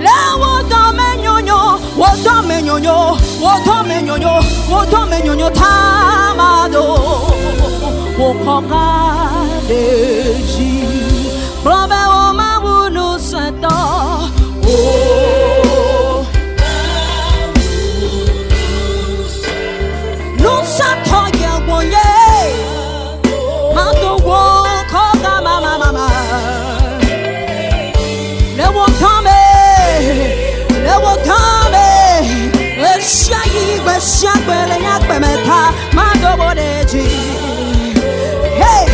Le Wodome Nyonyo Wodome Nyonyo Wodome Nyonyo Wodome Nyonyo Tamado Okoka Deji Blombe Oma Wunu Sento Oh Nous sommes Yawonye Mando wo koga mama mama Le wo kame Eshayi beshagwele yakbemeta Mando bodeji Hey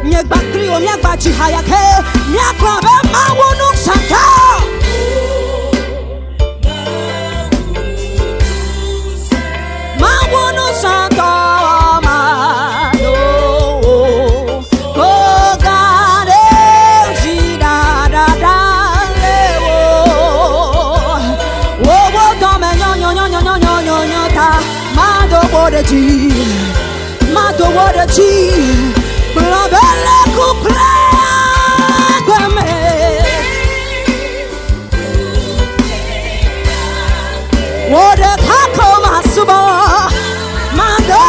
Nyekbakri o nyekbachi hayake Nyekwabe mawunu santa Mawunu santa Mado Kogane Jida da da lewo Wo dome nyo nyo nyo nyo nyo nyo nyo nyo ta Mado bodeji Mado bodeji Blabele couple Gweme Wode kako masubo Mando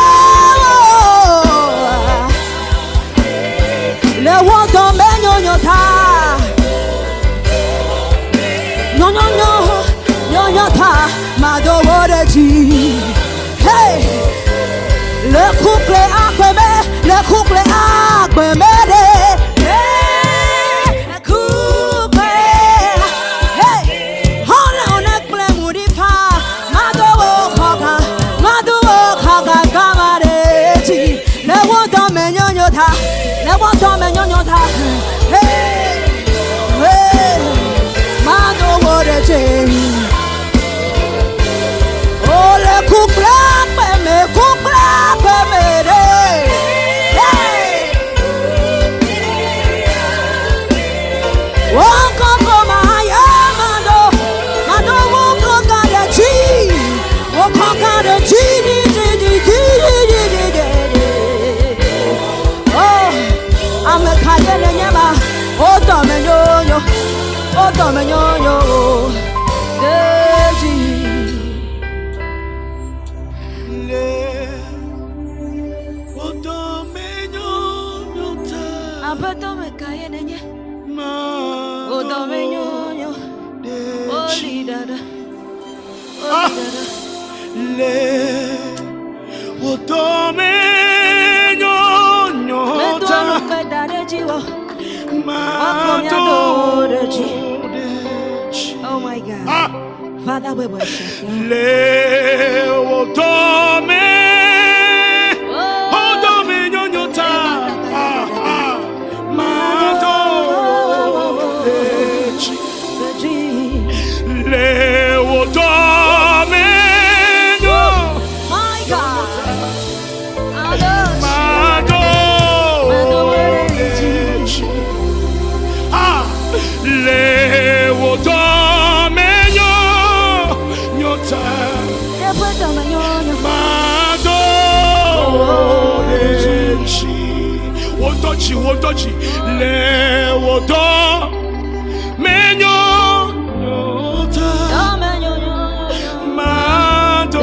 Le wodo me nyonyo ta Nyonyo ta Mado wode ji Hey Le couple akweme Le couple akweme de Le couple Hey Hone onek ple mudipa Mado wo koga gamare ji Le wodo me nyonyo ta Le wodo me nyonyo ta Hey Hey Mado wode ji Oh my God. Father, we worship you. Wodoji le wodo menyo nyota mado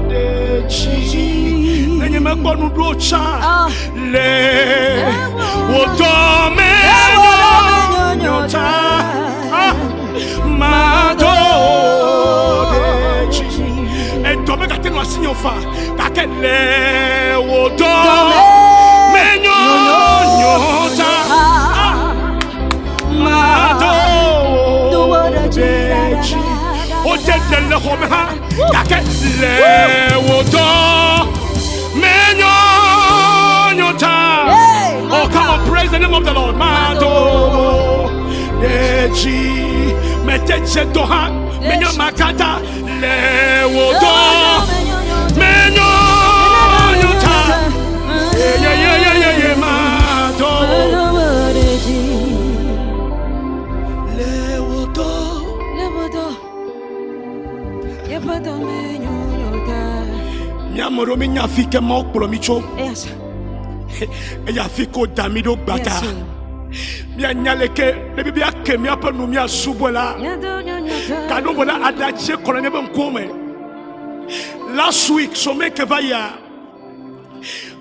dechi nenye mekonu docha le wodo menyo nyota mado dechi endobe kateno asinyofa kakele wodo menyo nyota mado dechi ojedele homeha kakele wodo menyo nyota. Oh, come on, praise the name of the Lord. Mado dechi meteche doha menyo makata le wodo menyo nyota. Yeah, mado le wodo yepoto menyo nyota. Nyamoro mi nyafike mo okporo mi cho. Yes. Eya fiko damido bata. Mia nyaleke lebi bia kemi apa no mia subola. Kanombola Adabadji kolonye benkome. Last week so make vaya.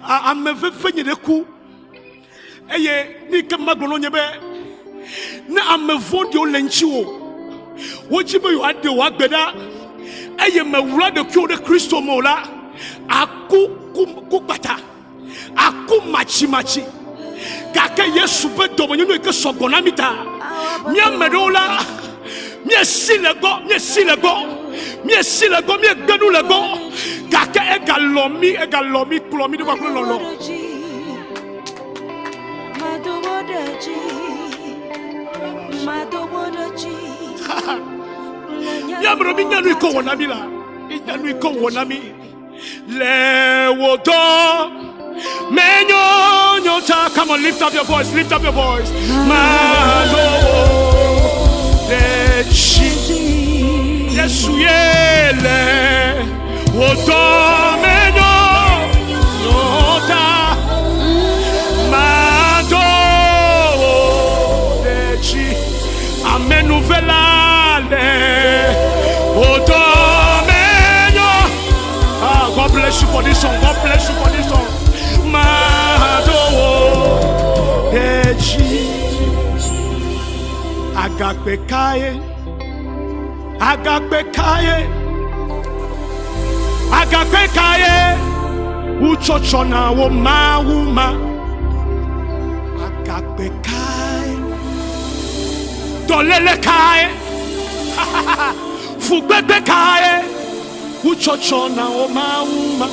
I'm fenye de ku. Eye ni ke magbono nyebe. Na amevondi o lenchiwo. Wojibe yo ade wa gbeda. Eye mewura de ku de Kristo mola. Aku kubata. Aku machi kake Yesu pe domonyo no ke sogona mita mia medola mia silego mi gbenu lego kake egalomi klomi de baklo lolo madobodeji ya bro mi nyanu iko wonami la nyanu iko wonami le wodo menyo nyota. Come on, lift up your voice, mado dechi Yesu yele wodo menyo nyota mado dechi amenu velale wodo menyo. God bless you for this song. Mado dechi agape kaye uchochona wo mauma agape kaye dolele kaye fugbebe kaye uchochona wo mauma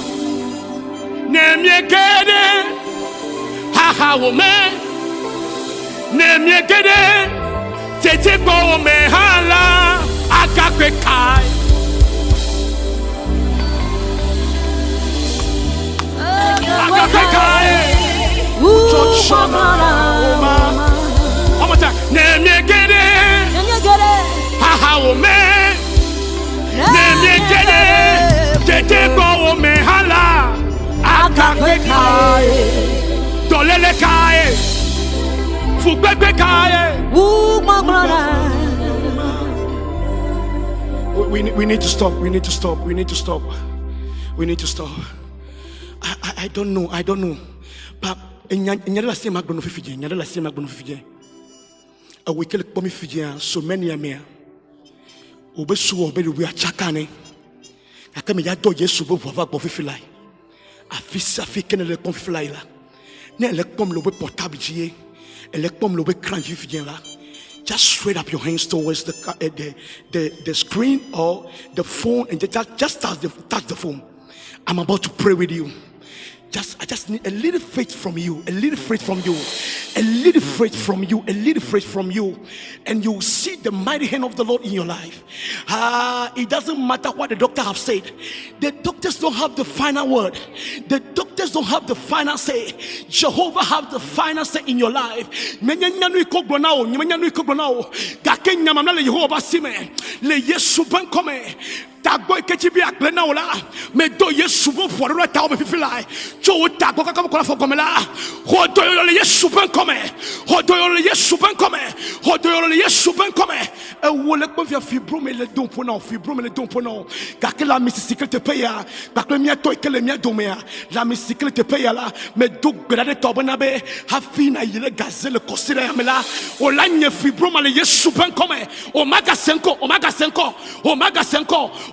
Nemiegede, haha wome. Nemiegede, tete bo me hala, agape kai. Agape kai, uchochona oma. One more time. Nemiegede, haha wome. Nemiegede, tete bo me hala. Akape kae, dolele kae, We need to stop. We need to stop. We need to stop. We need to stop. I don't know. But nyadala se magbono fifije. Nyadala se magbono fifije. We kill pomi fifije. So many amia. Obesu obedi we achakane. Akame ya do Yesu bo vava bo fifilai. Afisa fikene le pom fifilai la. Ne le pom lo be portable jie. Le pom lo be cran fifije la. Just straight up your hands towards the screen or the phone and just touch the phone. I'm about to pray with you. I just need a little faith from you, a little faith from you, a little faith from you, a little faith from you, and you will see the mighty hand of the Lord in your life. It doesn't matter what the doctor have said. The doctors don't have the final word. The doctors don't have the final say. Jehovah have the final say in your life. Tagboy kechibi aklena ola me do Yesu bo forora ta o me fifilai cho tagbo ka ko fo komela ho do yo le Yesu ben come ho do yo le Yesu ben come ho do yo le Yesu ben come e wo le ko fibro me le don pona ka ke la misicile te paya ka ke mi to ke le mi do me la misicile te paya la me do grade to bona be ha fina yele gazelle kosira ya mela o la nye fibro ma le Yesu ben come omega 5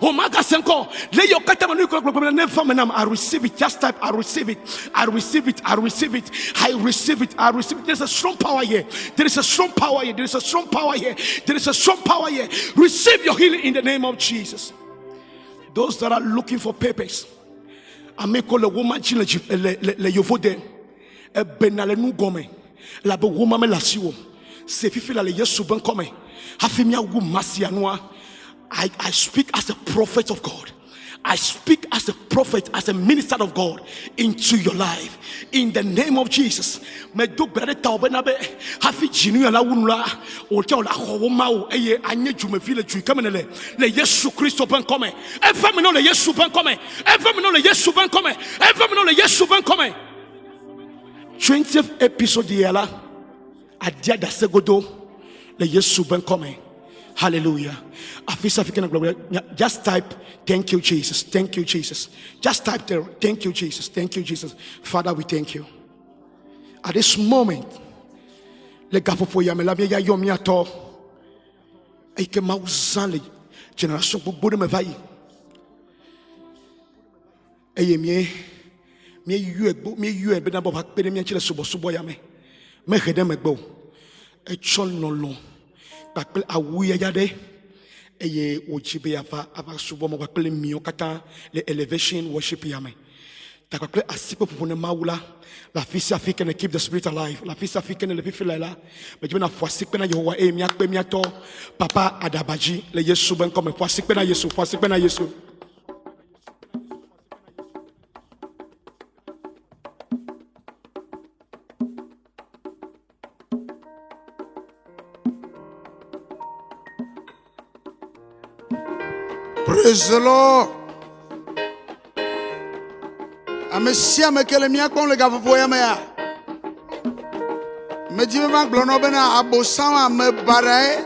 Omega 5. Lay your I receive it. Just type I receive it. I receive it. I receive it. I receive it. I receive it. There's a strong power here. There is a strong power here. There is a strong power here. There is a strong power here. Receive your healing in the name of Jesus. Those that are looking for papers, I may call a woman le yovode e benale nu gome la be woman me la siwo se fifi la le Yesu ben come hafimia wu masianoa. I speak as a prophet of God. I speak as a prophet, as a minister of God into your life. In the name of Jesus. Me do brade taubenabe hafi jinu la wunla o te la howoma o eye anye jume file ju kamenele le Yesu Christ ben come. Evem no le Yesu ben come. Evem no le Yesu ben come. Evem no le Yesu ben come. 20th episode yela adia da segodo le Yesu ben come. Hallelujah. Just type, thank you, Jesus. Thank you, Jesus. Just type there, thank you, Jesus. Thank you, Jesus. Father, we thank you. At this moment, le gapopo ya melabia ya yomiato. Eke mauzale generation bubu de me vai. Eye mie yu bena bo bak pede mie chile subo ya me. Me hede me gbo. E chol no long. Bakpel awuya yade eye ojibe ava subo mo bakpel mio kata le elevation worship yame ta bakpel asipo popone maula la fils africaine keep the spirit alive la fils africaine le fifila la me jibe na foasikpe na Yehowa e mi akpe mi ato papa Adabadji le Yesu ben comme foasikpe na Yesu Praise the Lord. Amesia mekele mia kon le gapopoya mea. Me di me bank blono bena abosama me barae.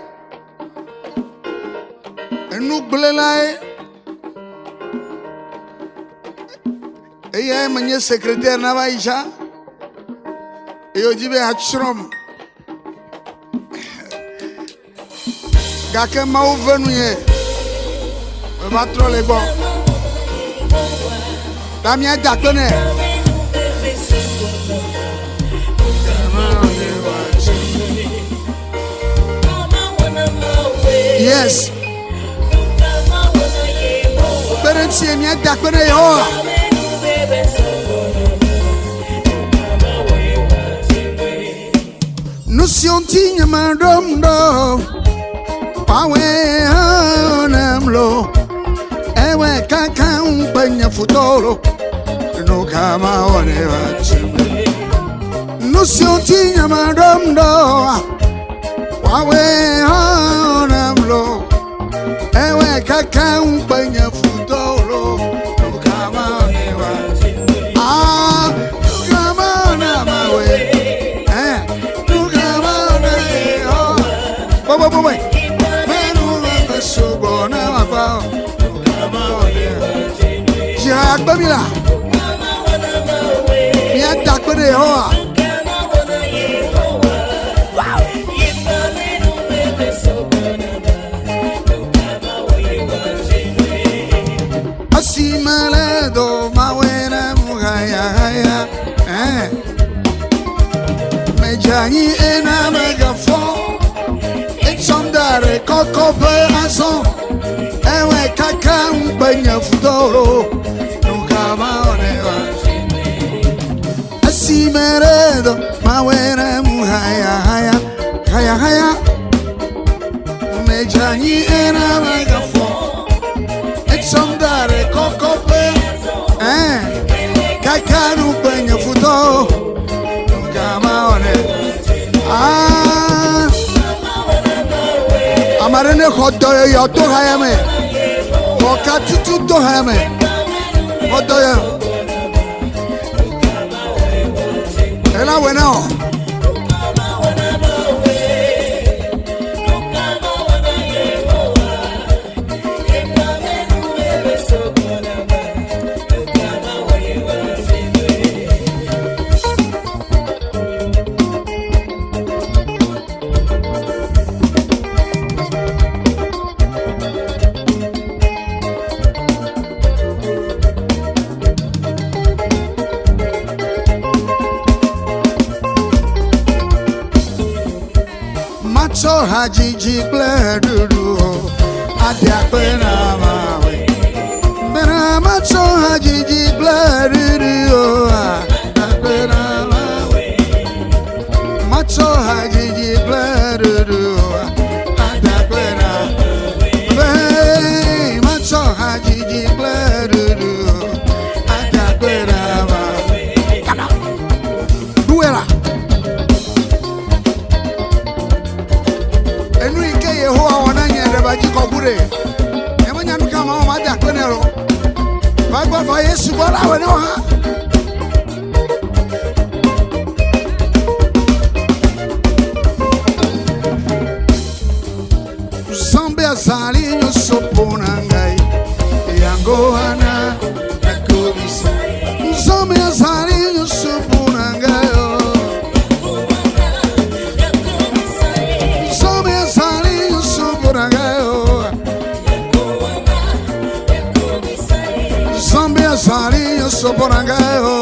Enu glelae. Eye manye secrétaire na baisha. Eyo jibe hatchrom. Gake ma venu ye. Va trop les bons. Damien Dakone. Yes. Berensi mia Dakone yo. Nous sommes dignes mandom. Pawe anamlo. Ewe kaka umpenya futuro no kama one wachime nusionti nyama domdo wawe honamlo ewe kaka umpenya futuro no kama one wachime no kama na mawe no kama Jira Bamila. Mia Dakbede Hoa. Asimaledo Mawena Mugaya. Mejani ena megafon. Sondare Coco Perazon. Ewe kaka umpenya fudoro. Nunca maoneva. Asimeredo Mawena Muhaya Haya Haya Haya. Mejani ena megafon. Sondare Coco Perazon. Kaka umpenya fudoro. Nunca maoneva. Amarene khodoyo yo to hayame wakati tu to hayame khodoyo ela bueno So hajiji bledudu adia pena mawe bena macho hajiji bledudu adia pena mawe macho hajiji bledudu adia pena mawe macho hajiji bledudu adia pena mawe duela. Adabadji kogure emanya nuka ma ma da kwenero bagba fa Yesu bola we no ha Zambe azali no sopona ngai yango ana akobisa Zambe azali no sopona ngai Zambe azali no sopona ngai Sari yo soporangayo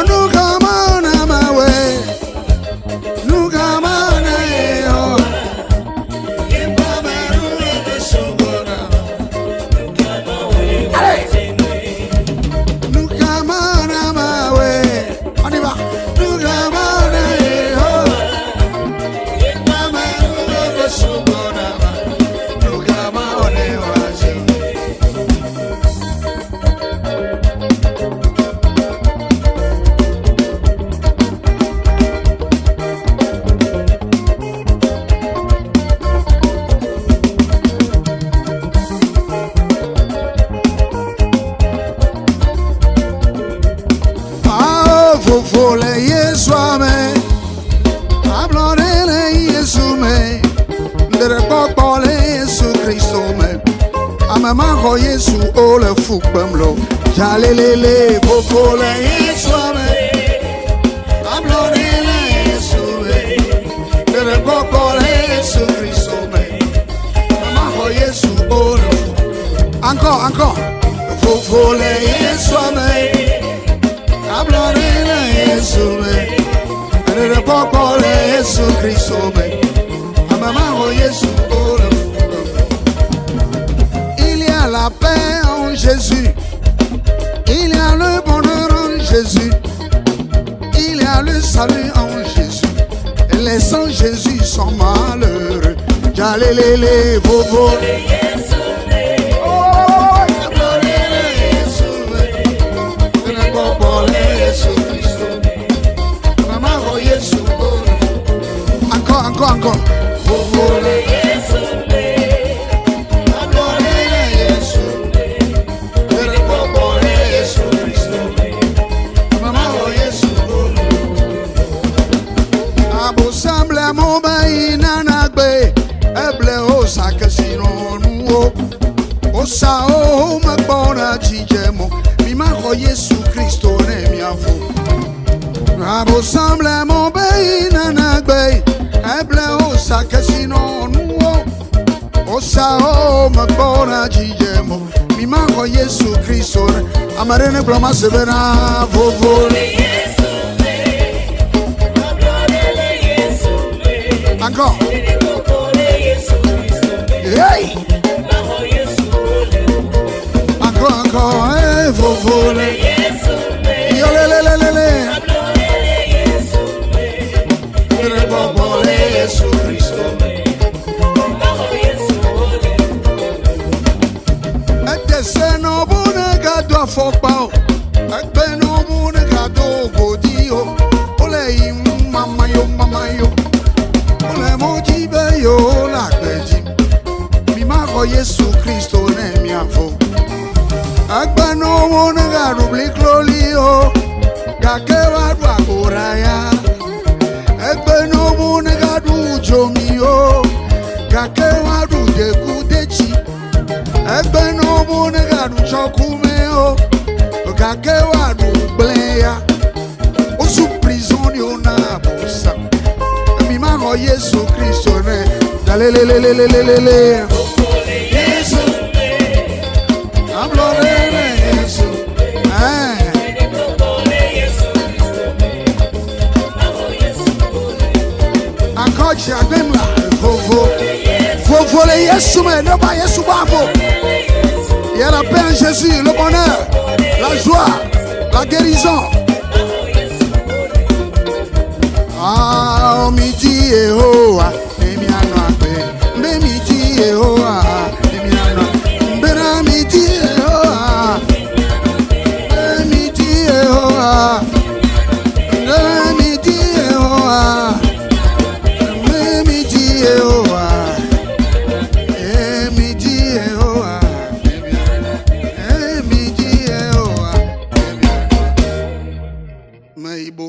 nuka mana mawe nuka mana yo nuka mana mawe aniba nuka mana yo Fole Yesu ame, ablore Yesu me, dere popole Yesu Kristo me, amama ho Yesu ole fukbemlo, jalelele fole Yesu ame, ablore Yesu me, dere popole Yesu Kristo me, amama ho Yesu ole encore, fole Yesu ame. Ablorina Yesu me, le popole Yesu Christo me, amama Yesu ora. Il y a la paix en Jésus, il y a le bonheur en Jésus, il y a le salut en Jésus. Et les sans Jésus sont malheureux. Jalelele bobo. Encore. Abo semble mon pays nanagbe. Eble o sakesino nuo. O sao me bona jijemo. Mi mango Yesu Cristo. Amarene bloma sebena vovo. Encore. Hey. Encore, vovo. Yo le. Yesu Cristo. Ete se no bune gado afokpa o. Egbe no bune gado godi o. Ole yi mama yo. Ole moji be yo la gbeji. Mi ma ko Yesu Cristo ne mi afo. Egbe no bune gado blikloli o. Gake wa do agora ya. Egbe no bune gado jomi o. Gake wa do dechi. Egbe no bune gado chokume o. Gake wa do bleya. O su prison yo na bosa. Mi ma ko Yesu Cristo ne. Dalelelelelelele. Yesu. Amlore Yesu. Ankochi agbemla. Vovo le Yesu me ne pas Yesu babo. Il y a la paix en Jésus, le bonheur, la joie, la guérison. Ah, midi e hoa, emi ano agbe. Me midi e hoa, emi ano. Bena midi e hoa. Midi e hoa. Midi e hoa. Midi e hoa.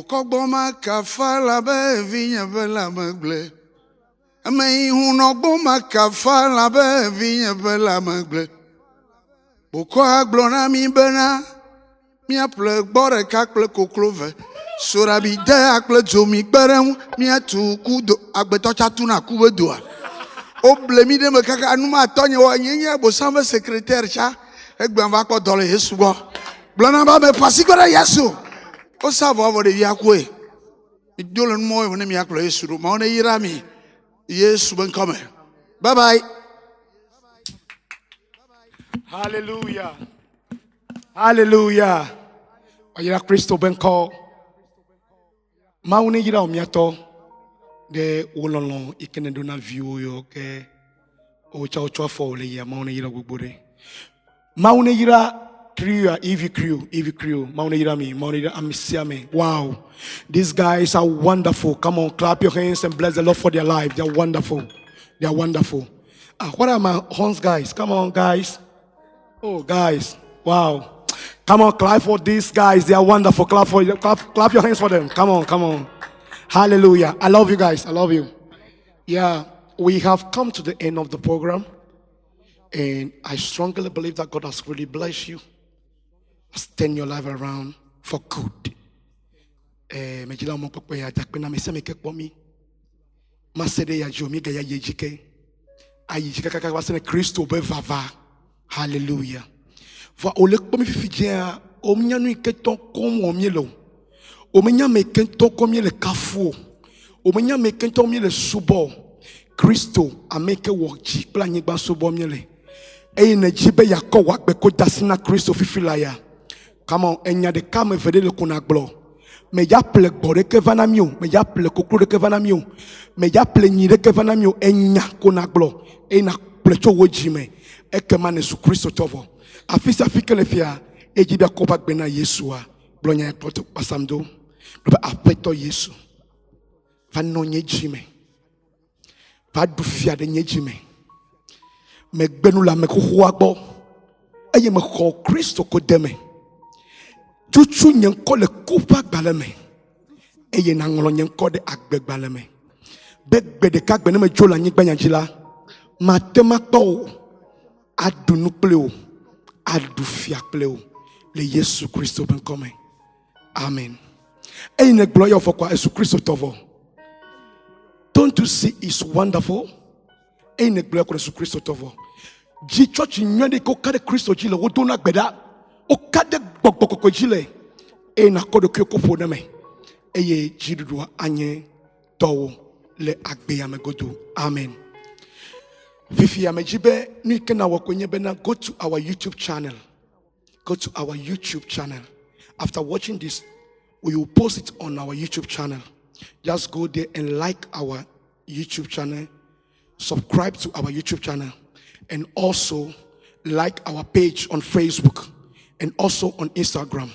Kogboma kafala be vinya bela magle. Amei hunogboma kafala be vinya bela magle. Boko aglona mi bena. Mi aple bore kakle koklove. Sorabi de akle jomi berem. Mi atu kudo agbeto chatuna kubedoa. Oble mi de me kaka anuma tonye wa nyenye bo sambe secrétaire cha. Egben va ko dole Yesu go. Blona ba me pasi ko Yesu. O savo avo de yakwe. Idole mo wona mi aklo Yesu ro ma wona yira mi. Yesu ben come. Bye bye. Hallelujah. Hallelujah. Oyira Kristo ben ko. Ma wona yira omiato de wololon ikene do na view yo ke o cha o fo le ya ma wona yira gbogbore. Ma wona yira crew, EV crew. Wow. These guys are wonderful. Come on, clap your hands and bless the Lord for their life. They're wonderful. What are my horns, guys? Come on, guys. Oh, guys. Wow. Come on, clap for these guys. They are wonderful. Clap your hands for them. Come on. Hallelujah. I love you guys. I love you. Yeah, we have come to the end of the program. And I strongly believe that God has really blessed you. Has turned your life around for good. Hallelujah. For olekpomi fifijia omnyanu iketon kom omielo. Omenya mekenton komye le kafu. Omenya mekenton komye le subo. Kristo ameke woji planyigba subo miele. Eye ne jibe yako wakbe ko dasina Kristo fifilaya. Come on, enya de kame vede le kunaglo. Me ya ple gbore ke vanamio, me ya ple kokru ke vanamio, me ya ple nyire ke vanamio enya kunaglo. E na ple cho wojime. Eke mane su Kristo tovo. Afisa fikele fia ejibe kopa gbena Yesua. Blonya ekpoto pasamdo. Bloba apeto Yesu. Va no nyejime. Va du fia de nyejime. Me gbenu la me kuhuwa bo. Eye me ko Kristo ko deme. Chuchu nyenko le kupa gbaleme. Eye na ngolo nyenko de agbe gbaleme. Begbe de kagbe ne me jola nyigba nyanjila. Matema to adu nukleo. Adu fia kleo. Le Yesu Kristo ben come. Amen. Einek glory for kwa Yesu Kristo tovo. Don't you see it's wonderful? Einek glory kwa Yesu Kristo tovo. Ji church nyande ko kade Kristo jile wodona gbeda. O kade gbogbo jile. Na kodo kyoko po na me. Eye jidudwa anye towo le agbe amegodo. Amen. Fifi amejibe ni kena wakwenye bena, go to our YouTube channel. Go to our YouTube channel. After watching this, we will post it on our YouTube channel. Just go there and like our YouTube channel, subscribe to our YouTube channel, and also like our page on Facebook and also on Instagram.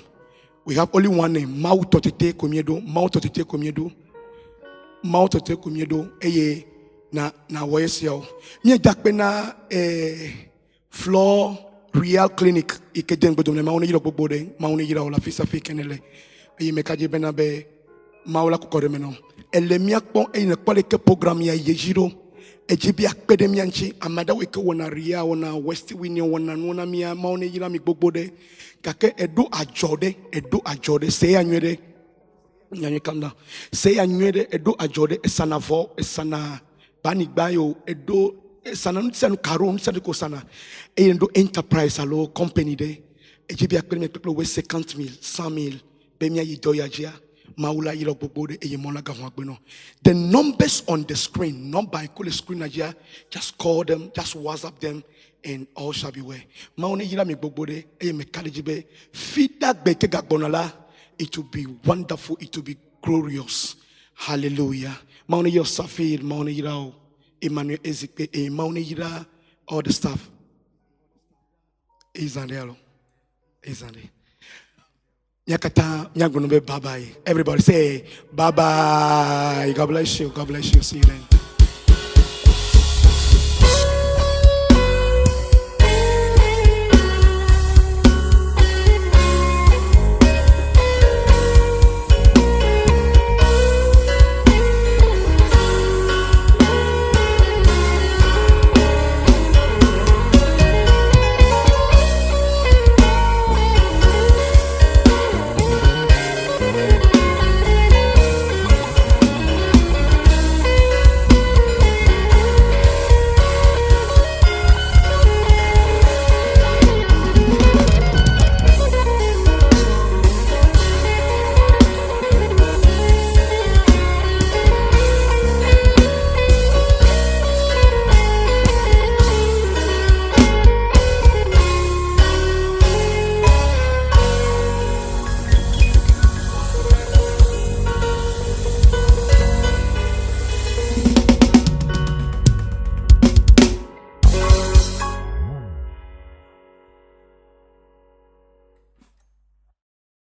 We have only one name, Mawuto Tetey Komiedo, Mawuto Tetey Komiedo, Mawuto Tetey Komiedo. Eye na wayesiao. Mie dakbe na floor real clinic ikeden bodom le maune yiro bobode maune yiro la fisa fi kenele. Eye mekaje bena be maula kokore meno. Elle miakpon e ne kwale ke program ya yejiro. Ejibi akpede mianchi amada weke wona ria wona west wini wona nona mia maune yira mi bobode. Kake edo ajode se anywede. Nyanye kamda. Se anywede edo ajode esana vo esana bani bayo edo sana ntsanu karo ntsanu ko sana e ndo enterprise alo company de ejibi akpere me people we 50,000 100,000 be mia yidoya jia maula yiro gbogbo e yemola ga ho agbe no. The numbers on the screen, number I call the screen aja, just call them, just WhatsApp them, and all shall be well. Maune yira me gbogbo de e me kalejibe feedback be ke gagbonala. It will be wonderful, it will be glorious. Hallelujah. Maune yira Saphir, maune yira Emmanuel Ezekwe, maune yira all the stuff. Izandelo. Izande. Nyakata nyagono be bye bye. Everybody say bye bye. God bless you. God bless you. See you then.